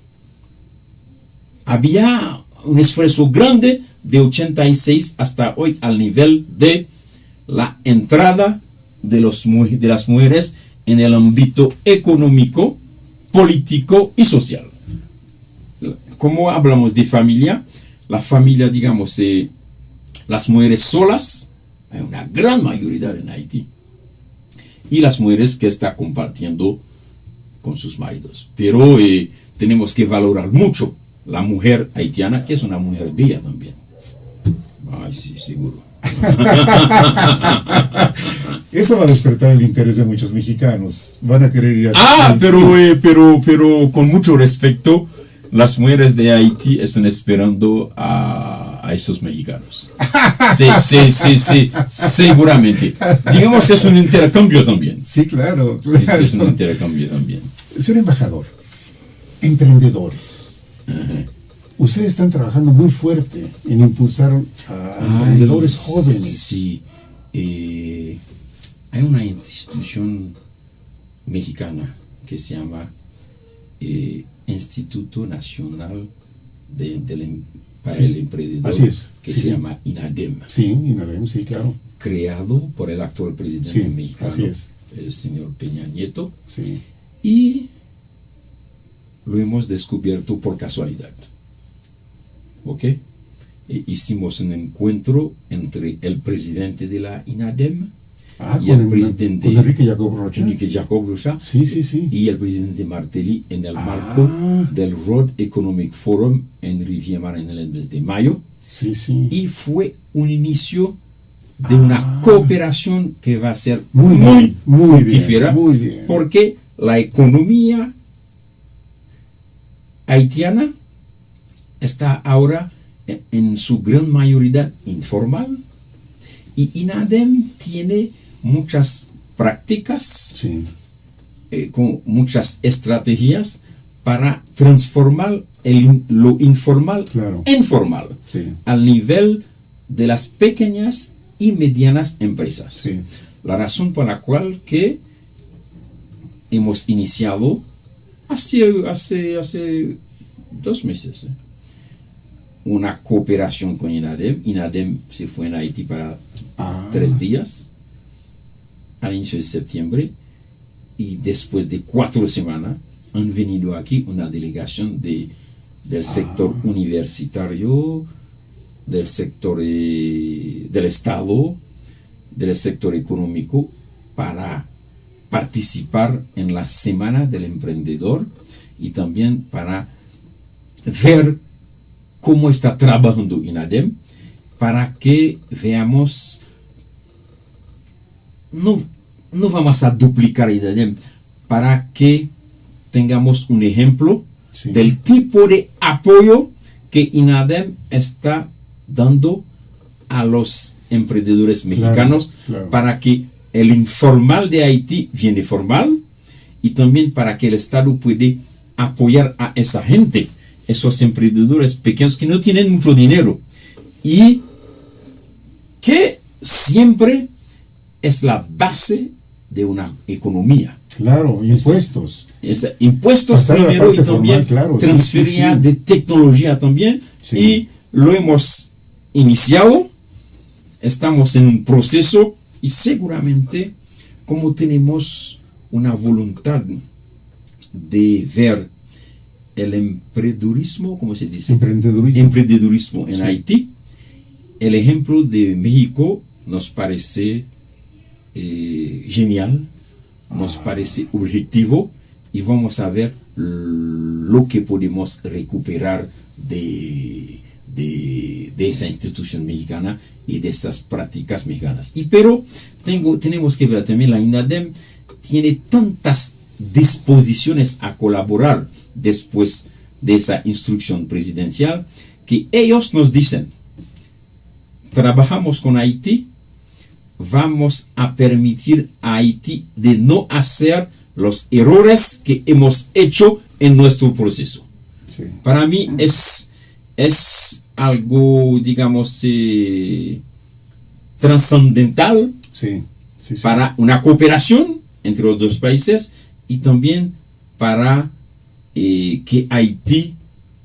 Había un esfuerzo grande de 86 hasta hoy al nivel de la entrada de las mujeres en el ámbito económico, político y social. Como hablamos de familia, la familia, digamos, las mujeres solas, hay una gran mayoría en Haití, y las mujeres que están compartiendo con sus maridos. Pero tenemos que valorar mucho la mujer haitiana, que es una mujer bella también. Ay, sí, seguro. Eso va a despertar el interés de muchos mexicanos. Van a querer ir a... pero con mucho respeto, las mujeres de Haití están esperando a esos mexicanos. Sí, seguramente. Digamos, es un intercambio también. Sí, claro. Sí, es un intercambio también. Señor embajador, emprendedores. Ustedes están trabajando muy fuerte en impulsar a emprendedores jóvenes. Sí. Hay una institución mexicana que se llama Instituto Nacional para el Emprendedor, que se llama INADEM. Sí, INADEM, sí, claro. Creado por el actual presidente mexicano, el señor Peña Nieto. Sí. Y lo hemos descubierto por casualidad. ¿Ok? Hicimos un encuentro entre el presidente de la INADEM y el presidente Enrique Jacob Rocha. Sí. Y el presidente Martelly en el marco del World Economic Forum en Riviera en el mes de mayo. Sí. Y fue un inicio de una cooperación que va a ser muy fructífera, muy bien. Porque la economía haitiana está ahora en su gran mayoría informal y INADEM tiene muchas prácticas, con muchas estrategias para transformar lo informal en formal, al nivel de las pequeñas y medianas empresas. La razón por la cual que hemos iniciado hace 2 meses una cooperación con INADEM. INADEM se fue en Haití para 3 días al inicio de septiembre, y después de 4 semanas han venido aquí una delegación del sector universitario, del sector del Estado, del sector económico, para participar en la Semana del Emprendedor y también para ver cómo está trabajando INADEM, para que veamos, no vamos a duplicar INADEM, para que tengamos un ejemplo del tipo de apoyo que INADEM está dando a los emprendedores mexicanos, para que el informal de Haití viene formal y también para que el Estado puede apoyar a esa gente, esos emprendedores pequeños que no tienen mucho dinero y que siempre es la base de una economía. Claro, impuestos. Impuestos pasar primero y también formal, claro, transferencia de tecnología también. Sí. Y lo hemos iniciado, estamos en un proceso y seguramente como tenemos una voluntad de ver el emprendedurismo, ¿cómo se dice? Emprendedurismo en Haití, el ejemplo de México nos parece genial, nos parece objetivo y vamos a ver lo que podemos recuperar de esa institución mexicana y de esas prácticas mexicanas. Pero tenemos que ver también la INADEM tiene tantas disposiciones a colaborar después de esa instrucción presidencial que ellos nos dicen: trabajamos con Haití, vamos a permitir a Haití de no hacer los errores que hemos hecho en nuestro proceso. Sí. Para mí es algo, digamos, trascendental para una cooperación entre los dos países y también para que Haití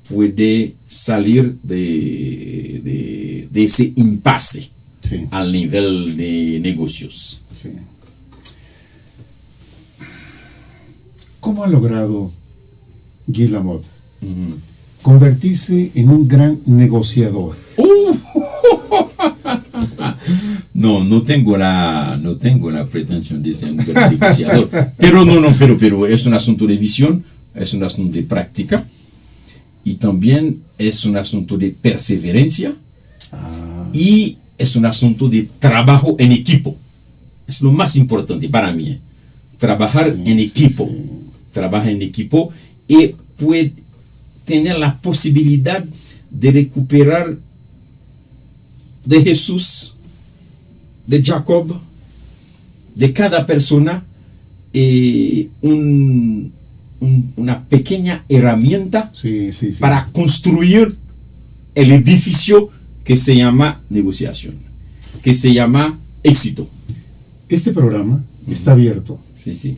puede salir de ese impasse al nivel de negocios. Sí. ¿Cómo ha logrado Guy Lamotte convertirse en un gran negociador? No tengo la pretensión de ser un gran negociador, pero es un asunto de visión, es un asunto de práctica y también es un asunto de perseverancia y es un asunto de trabajo en equipo. Es lo más importante para mí, trabajar en equipo. Trabaja en equipo y puede tener la posibilidad de recuperar de Jesús, de Jacob, de cada persona una pequeña herramienta para construir el edificio que se llama negociación, que se llama éxito. Este programa está abierto. Sí.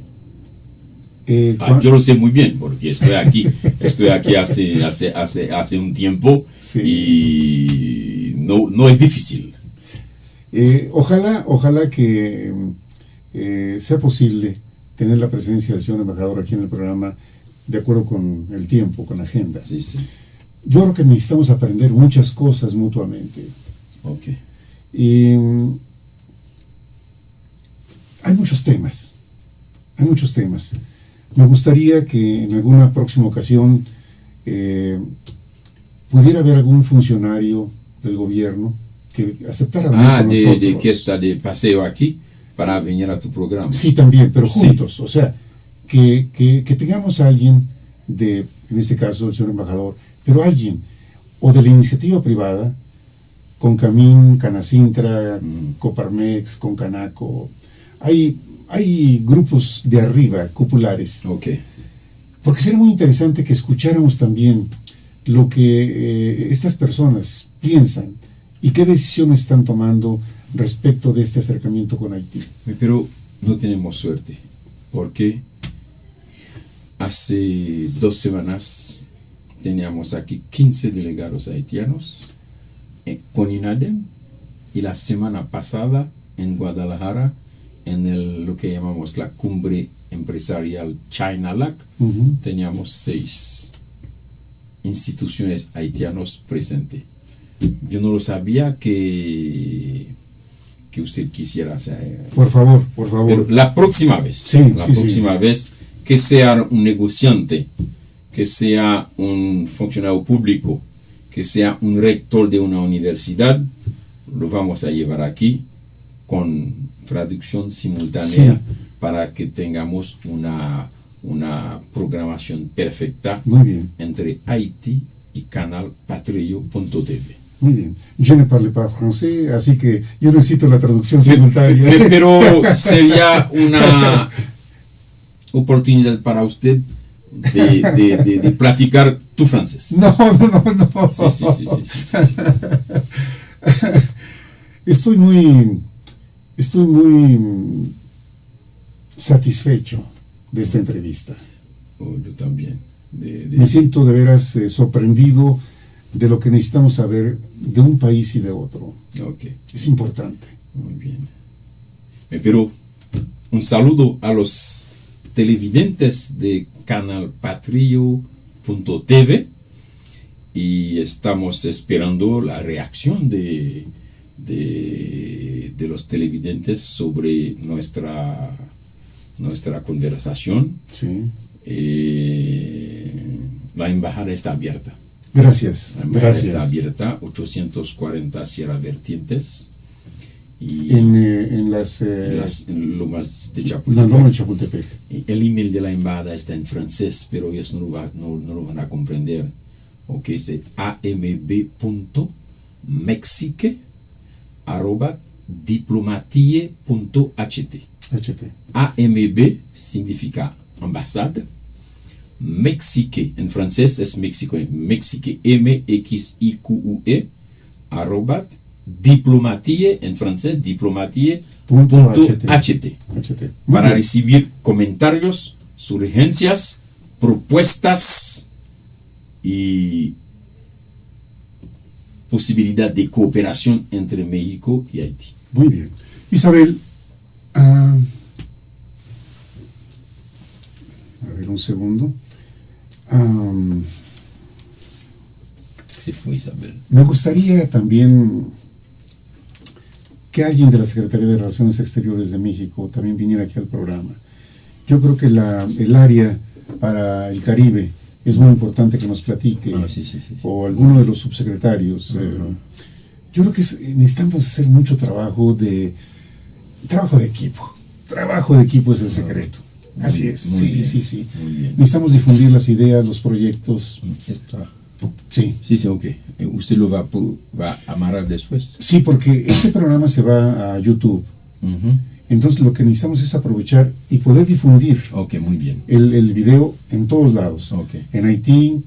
Yo lo sé muy bien porque estoy aquí hace un tiempo y no es difícil. Ojalá que sea posible tener la presencia del señor embajador aquí en el programa de acuerdo con el tiempo, con la agenda. Yo creo que necesitamos aprender muchas cosas mutuamente. Y hay muchos temas. Me gustaría que en alguna próxima ocasión pudiera haber algún funcionario del gobierno que aceptara venir con nosotros. De que está de paseo aquí para venir a tu programa. Sí, también, pero juntos. O sea, que tengamos a alguien en este caso el señor embajador, pero alguien o de la iniciativa privada, con Camín, Canacintra, Coparmex, con Canaco. Hay grupos de arriba, cupulares. Porque sería muy interesante que escucháramos también lo que estas personas piensan y qué decisiones están tomando respecto de este acercamiento con Haití. Pero no tenemos suerte, porque hace 2 semanas teníamos aquí 15 delegados haitianos con INADEM y la semana pasada en Guadalajara, en lo que llamamos la cumbre empresarial China-LAC, teníamos 6 instituciones haitianos presentes. Yo no lo sabía que que usted quisiera hacer. Por favor, por favor. Pero la próxima vez, Sí, la sí, próxima vez, que sea un negociante, que sea un funcionario público, que sea un rector de una universidad, lo vamos a llevar aquí con traducción simultánea, Sí. para que tengamos una programación perfecta Muy bien, entre Haití y canal patrillo.tv. muy bien. Je ne parle pas français, así que yo necesito la traducción simultánea. Pero sería una oportunidad para usted de platicar tu francés. No, no, no, no. Sí, sí, sí, sí, sí, sí, sí. Estoy muy satisfecho de esta entrevista. Oh, yo también. Me siento de veras sorprendido de lo que necesitamos saber de un país y de otro. Ok, Es importante. muy bien. Pero un saludo a los televidentes de canal patrillo.tv y estamos esperando la reacción de los televidentes sobre nuestra conversación. Sí. La embajada está abierta. Gracias. La embajada está Gracias. abierta, 840 Sierra Vertientes. Y En las en Lomas de la Chapultepec. Loma de Chapultepec. Y el email de la embajada está en francés, pero ellos no lo van a comprender. Ok, es amb.mexique@diplomatie.ht. HT. AMB significa ambassade. Mexique en francés es México. Mexique, MXIQUE, arroba diplomatie en francés, diplomatie.ht. HT. Muy Para bien. recibir comentarios, sugerencias, propuestas y posibilidad de cooperación entre México y Haití. Muy bien. Isabel, a ver un segundo. Se fue Isabel. Me gustaría también que alguien de la Secretaría de Relaciones Exteriores de México también viniera aquí al programa. Yo creo que el área para el Caribe es muy importante que nos platique, Sí, sí, sí. o alguno de los subsecretarios. Yo creo que necesitamos hacer mucho trabajo de equipo. Trabajo de equipo es el secreto. Así es. Muy Sí, bien, sí, sí. muy bien. Necesitamos difundir las ideas, los proyectos. Está. Sí. Sí, sí, ok. Usted lo va a amarrar después. Sí, porque este programa se va a YouTube. Ujú. Entonces lo que necesitamos es aprovechar y poder difundir Ok, muy bien. el video en todos lados. Ok. En Haití,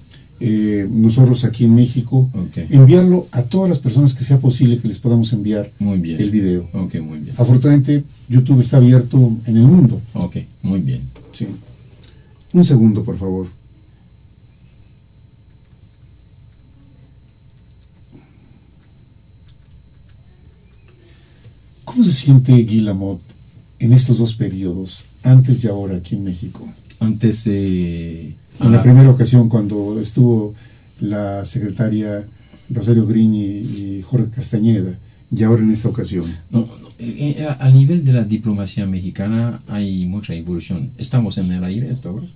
nosotros aquí en México, Ok. enviarlo a todas las personas que sea posible que les podamos enviar Muy bien. el video. Ok, muy bien. Afortunadamente, YouTube está abierto en el mundo. Ok, muy bien. Sí. Un segundo, por favor. ¿Cómo se siente Guy Lamotte en estos dos periodos, antes y ahora aquí en México? Antes, En la primera ocasión, cuando estuvo la secretaria Rosario Green y Jorge Castañeda, y ahora en esta ocasión. a nivel de la diplomacia mexicana hay mucha evolución. ¿Estamos en el aire hasta ahora?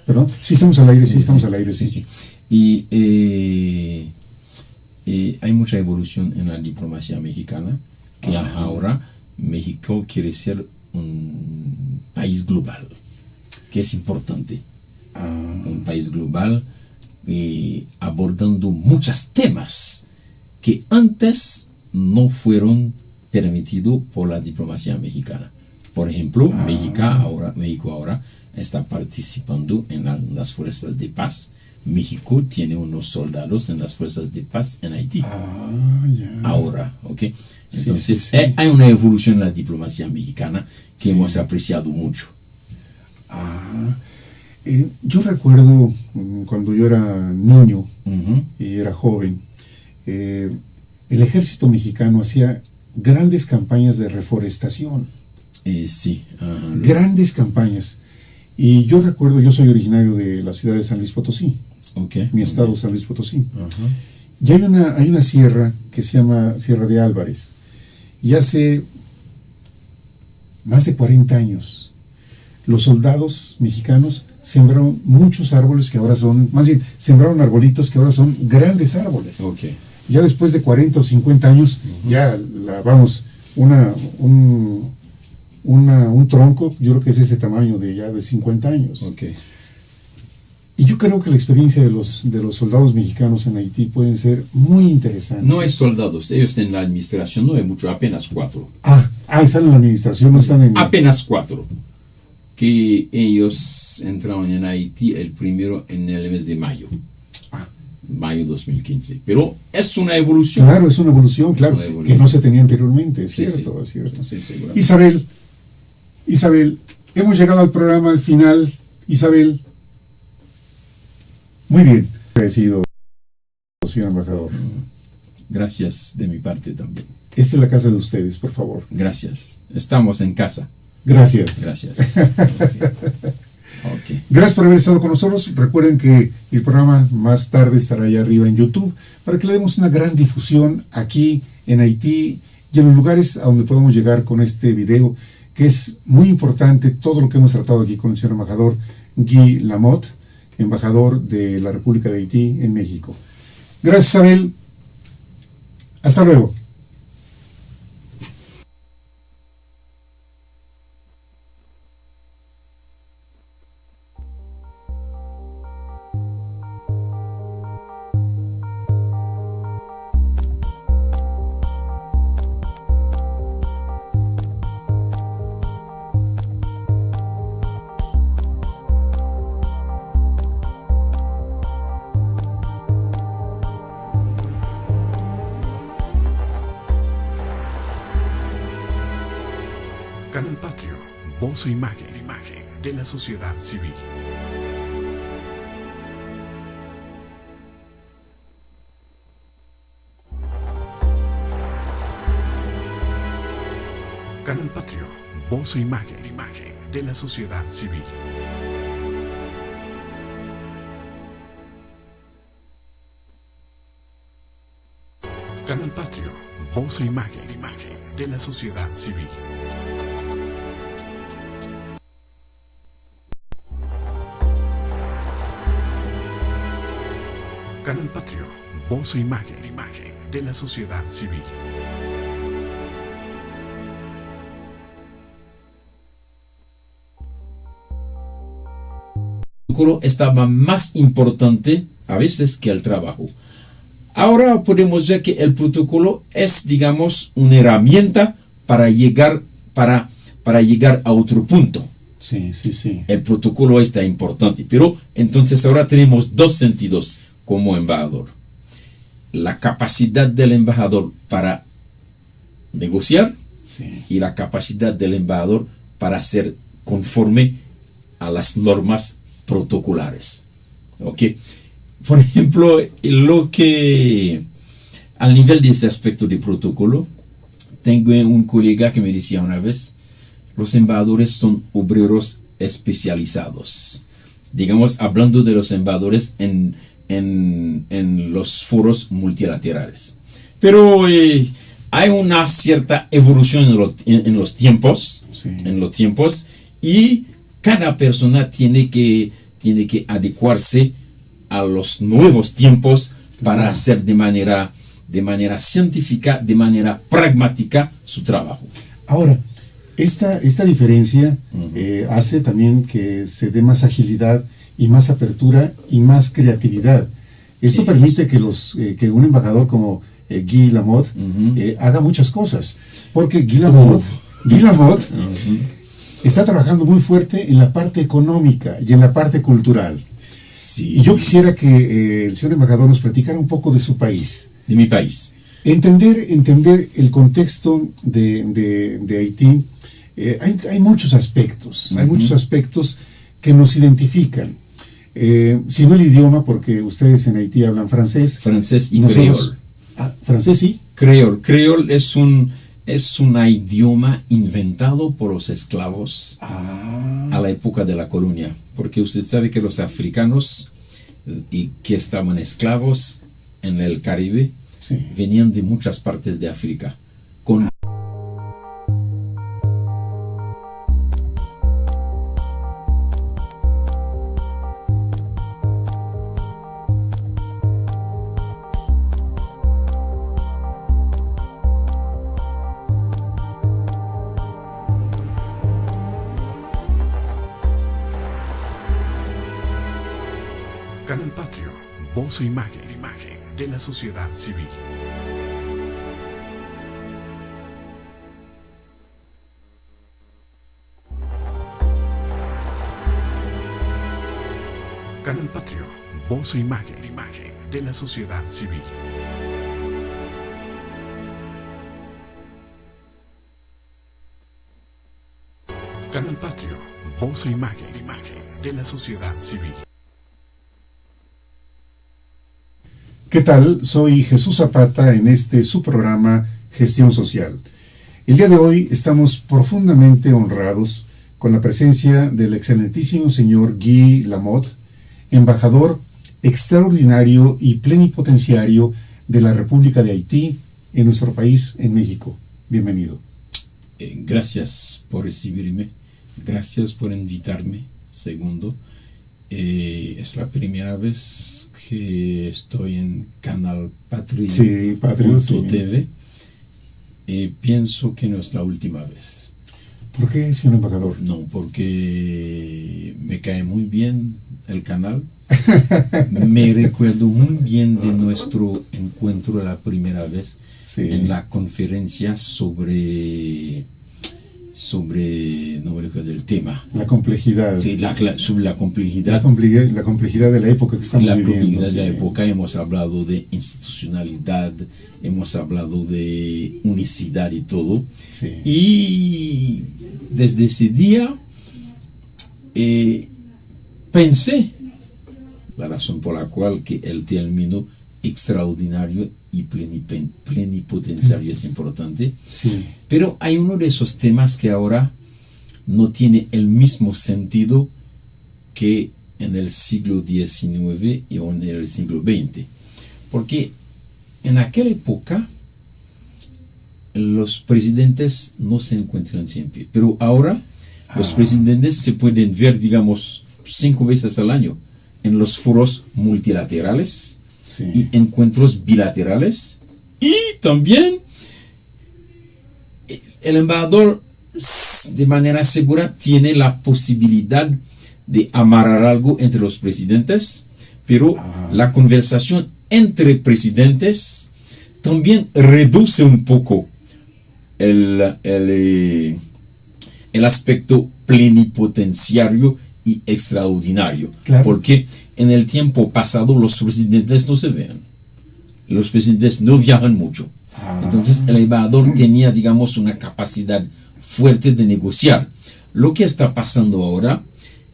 ¿Perdón? Sí, estamos al aire, sí, estamos al aire, sí. Y hay mucha evolución en la diplomacia mexicana, que ahora México quiere ser un país global, que es importante. Un país global abordando muchos temas que antes no fueron permitidos por la diplomacia mexicana. Por ejemplo, México ahora está participando en las fuerzas de paz. México tiene unos soldados en las fuerzas de paz en Haití. Ya. Ahora, ¿ok? Entonces, sí. hay una evolución en la diplomacia mexicana que Sí. hemos apreciado mucho. Yo recuerdo cuando yo era niño Ujú. y era joven, el ejército mexicano hacía grandes campañas de reforestación, Sí. Ajá. grandes campañas. Y yo recuerdo, yo soy originario de la ciudad de San Luis Potosí, Ok. mi estado San Luis Potosí. Ajá. Y hay una sierra que se llama Sierra de Álvarez. y hace más de 40 años los soldados mexicanos sembraron muchos árboles que ahora son, más bien, sembraron arbolitos que ahora son grandes árboles. Okay. Ya después de 40 o 50 años, ya un tronco, yo creo que es ese tamaño de ya de 50 años. Okay. Y yo creo que la experiencia de los soldados mexicanos en Haití pueden ser muy interesante. No hay soldados, ellos en la administración no hay mucho, apenas 4. Están en la administración, no están en... Apenas 4. Que ellos entraron en Haití el primero en el mes de mayo. Mayo 2015. Pero es una evolución. Claro, es una evolución, claro, que no se tenía anteriormente, es cierto, es cierto. Sí, Isabel, hemos llegado al programa al final. Isabel, muy bien. Agradecido, señor embajador. Gracias de mi parte también. Esta es la casa de ustedes, por favor. Gracias. Estamos en casa. Gracias. Okay. Gracias por haber estado con nosotros. Recuerden que el programa más tarde estará allá arriba en YouTube para que le demos una gran difusión aquí en Haití y en los lugares a donde podamos llegar con este video, que es muy importante todo lo que hemos tratado aquí con el señor embajador Guy Lamotte, embajador de la República de Haití en México. Gracias, Isabel. Hasta luego. Canal Patrio, voz e imagen de la sociedad civil. Canal Patrio, voz e imagen de la sociedad civil. Canal Patrio, voz e imagen de la sociedad civil. Canal Patrio, voz e imagen de la sociedad civil. El protocolo estaba más importante a veces que el trabajo. Ahora podemos ver que el protocolo es, digamos, una herramienta para llegar a otro punto. Sí. El protocolo está importante, pero entonces ahora tenemos dos sentidos como embajador. La capacidad del embajador para negociar y la capacidad del embajador para ser conforme a las normas protocolares. ¿Ok? Por ejemplo, lo que al nivel de este aspecto de protocolo, tengo un colega que me decía una vez, los embajadores son obreros especializados. Digamos, hablando de los embajadores en los foros multilaterales. Pero hay una cierta evolución en los tiempos, y cada persona tiene que adecuarse a los nuevos tiempos para hacer de manera científica, de manera pragmática su trabajo. Ahora, esta diferencia hace también que se dé más agilidad y más apertura y más creatividad. Esto permite que un embajador como Guy Lamotte haga muchas cosas, porque Guy Lamotte está trabajando muy fuerte en la parte económica y en la parte cultural. Y yo quisiera que el señor embajador nos platicara un poco de su país. De mi país. Entender el contexto de Haití. Hay muchos aspectos, que nos identifican. Si no el idioma, porque ustedes en Haití hablan francés. Francés y creol. ¿Francés y? Creol. Creol es un idioma inventado por los esclavos a la época de la colonia. Porque usted sabe que los africanos y que estaban esclavos en el Caribe venían de muchas partes de África. Canal Patrio, voz e imagen de la sociedad civil. Canal Patrio, voz e imagen de la sociedad civil. Canal Patrio, voz e imagen de la sociedad civil. ¿Qué tal? Soy Jesús Zapata en este su programa Gestión Social. El día de hoy estamos profundamente honrados con la presencia del excelentísimo señor Guy Lamotte, embajador extraordinario y plenipotenciario de la República de Haití en nuestro país, en México. Bienvenido. Gracias por recibirme, gracias por invitarme. Segundo, es la primera vez que estoy en Canal Patrio, sí, Patrio, sí. TV. Pienso que no es la última vez. ¿Por qué, señor embajador? No, porque me cae muy bien el canal. Me recuerdo muy bien de nuestro encuentro la primera vez, sí, en la conferencia sobre no me recuerdo el tema. La complejidad. Sí, sobre la complejidad. La complejidad de la época que estamos viviendo. La complejidad, sí, de la sí, época. Hemos hablado de institucionalidad, hemos hablado de unicidad y todo. Sí. Y desde ese día pensé la razón por la cual que el término extraordinario y plenipotenciario es importante. Sí. Pero hay uno de esos temas que ahora no tiene el mismo sentido que en el siglo XIX y en el siglo XX. Porque en aquella época los presidentes no se encuentran siempre. Pero ahora los presidentes se pueden ver, digamos, 5 veces al año en los foros multilaterales, sí, y encuentros bilaterales. Y también el embajador de manera segura tiene la posibilidad de amarrar algo entre los presidentes, pero la conversación entre presidentes también reduce un poco el aspecto plenipotenciario y extraordinario, claro, porque en el tiempo pasado los presidentes no se ven, los presidentes no viajan mucho. Entonces el embajador tenía, digamos, una capacidad fuerte de negociar. Lo que está pasando ahora,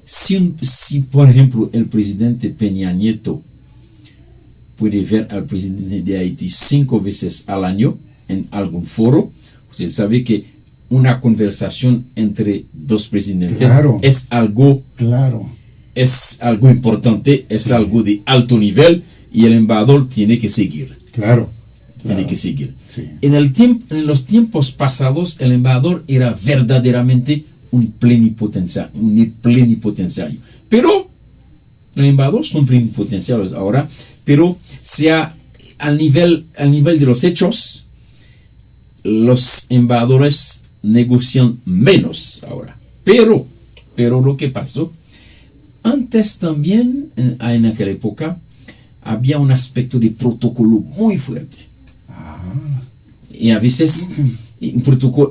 si por ejemplo el presidente Peña Nieto puede ver al presidente de Haití 5 veces al año en algún foro, usted sabe que una conversación entre dos presidentes, claro, es algo, claro, es algo importante, es, sí, algo de alto nivel, y el embajador tiene que seguir. Claro, tiene que seguir. Sí. En los tiempos pasados, el embajador era verdaderamente un plenipotenciario. Pero los embajadores son plenipotenciarios ahora, pero sea al nivel de los hechos, los embajadores negocian menos ahora. Pero lo que pasó, antes también, en aquella época, había un aspecto de protocolo muy fuerte. Y a veces el protocolo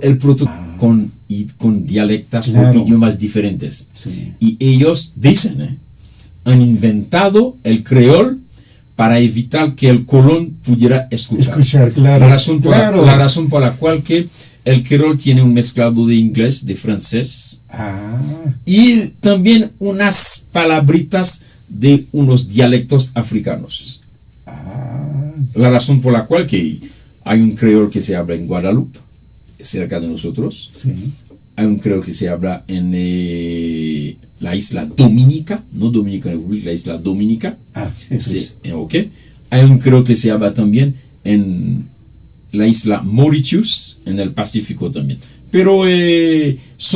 con dialectas, claro, con idiomas diferentes. Sí. Y ellos dicen, han inventado el creol para evitar que el colón pudiera escuchar. Claro. La razón por la cual que el creol tiene un mezclado de inglés, de francés, y también unas palabritas de unos dialectos africanos. La razón por la cual que hay un creol que se habla en Guadalupe, cerca de nosotros. Sí. Hay un creol que se habla en la isla Dominica, no Dominicana Republic, la isla Dominica. Eso es. Okay. Hay un creol que se habla también en la isla Mauritius, en el Pacífico también. Pero es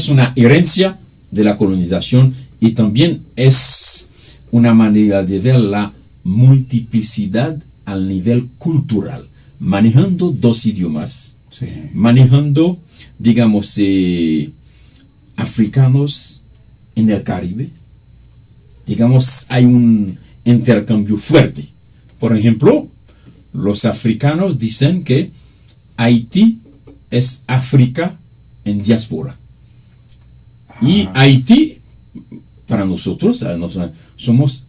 una herencia de la colonización, y también es una manera de ver la multiplicidad al nivel cultural, manejando 2 idiomas, sí, manejando, digamos, africanos en el Caribe, digamos, hay un intercambio fuerte. Por ejemplo, los africanos dicen que Haití es África en diáspora. Y Haití, para nosotros, somos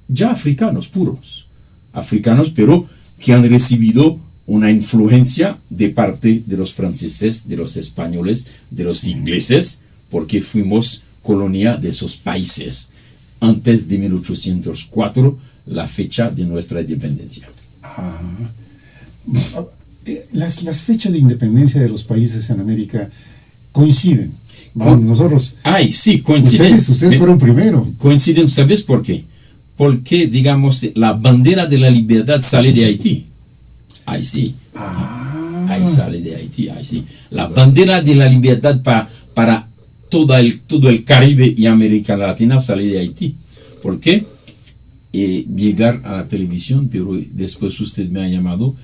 ya africanos puros. Africanos, pero que han recibido una influencia de parte de los franceses, de los españoles, de los ingleses, porque fuimos colonia de esos países antes de 1804, la fecha de nuestra independencia. Las fechas de independencia de los países en América coinciden. Nosotros. Ay, sí, coinciden. Ustedes fueron primero. Coinciden, ¿sabes por qué? Porque, digamos, la bandera de la libertad sale de Haití. Ahí sí. Ahí sale de Haití, ahí sí. La bandera de la libertad para todo el Caribe y América Latina sale de Haití. ¿Por qué? Llegar a la televisión, pero después usted me ha llamado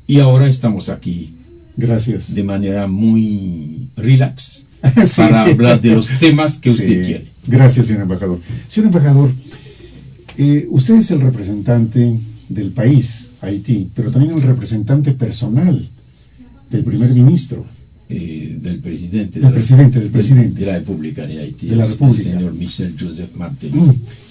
y ahora estamos aquí. Gracias. De manera muy relax Sí. para hablar de los temas que usted quiere. Gracias, señor embajador. Señor embajador, usted es el representante del país, Haití, pero también el representante personal del primer ministro. Del presidente. Del presidente. De la República de Haití. De la República. El señor Michel Joseph Martin.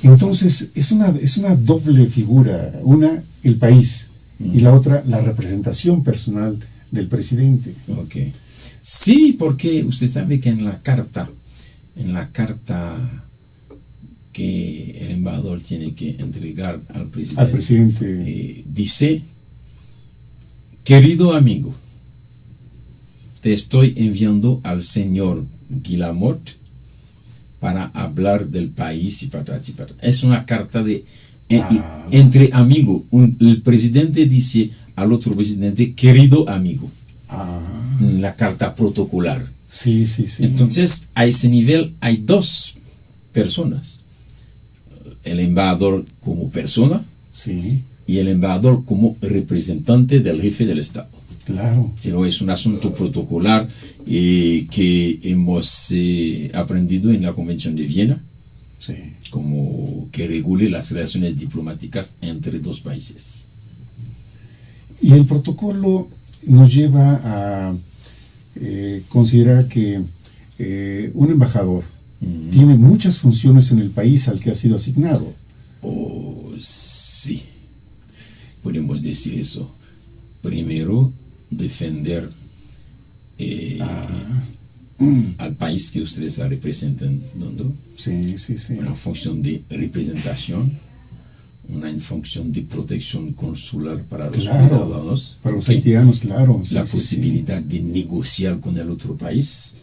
Entonces, es una doble figura. Una, el país, y la otra, la representación personal del presidente. Ok. Sí, porque usted sabe que en la carta que el embajador tiene que entregar al presidente, dice: querido amigo, te estoy enviando al señor Guillamot para hablar del país y patati. Es una carta entre amigos. El presidente dice al otro presidente: querido amigo. La carta protocolar. Sí. Entonces, a ese nivel hay dos personas: el embajador como persona, sí, y el embajador como representante del jefe del Estado. Claro. Pero es un asunto protocolar que hemos aprendido en la Convención de Viena, sí, como que regule las relaciones diplomáticas entre dos países. Y el protocolo nos lleva a considerar que un embajador tiene muchas funciones en el país al que ha sido asignado. Oh, sí. Podemos decir eso. Primero, defender al país que ustedes están representando. Sí. Una función de representación, una función de protección consular para los ciudadanos. Para los haitianos, claro. La posibilidad de negociar con el otro país.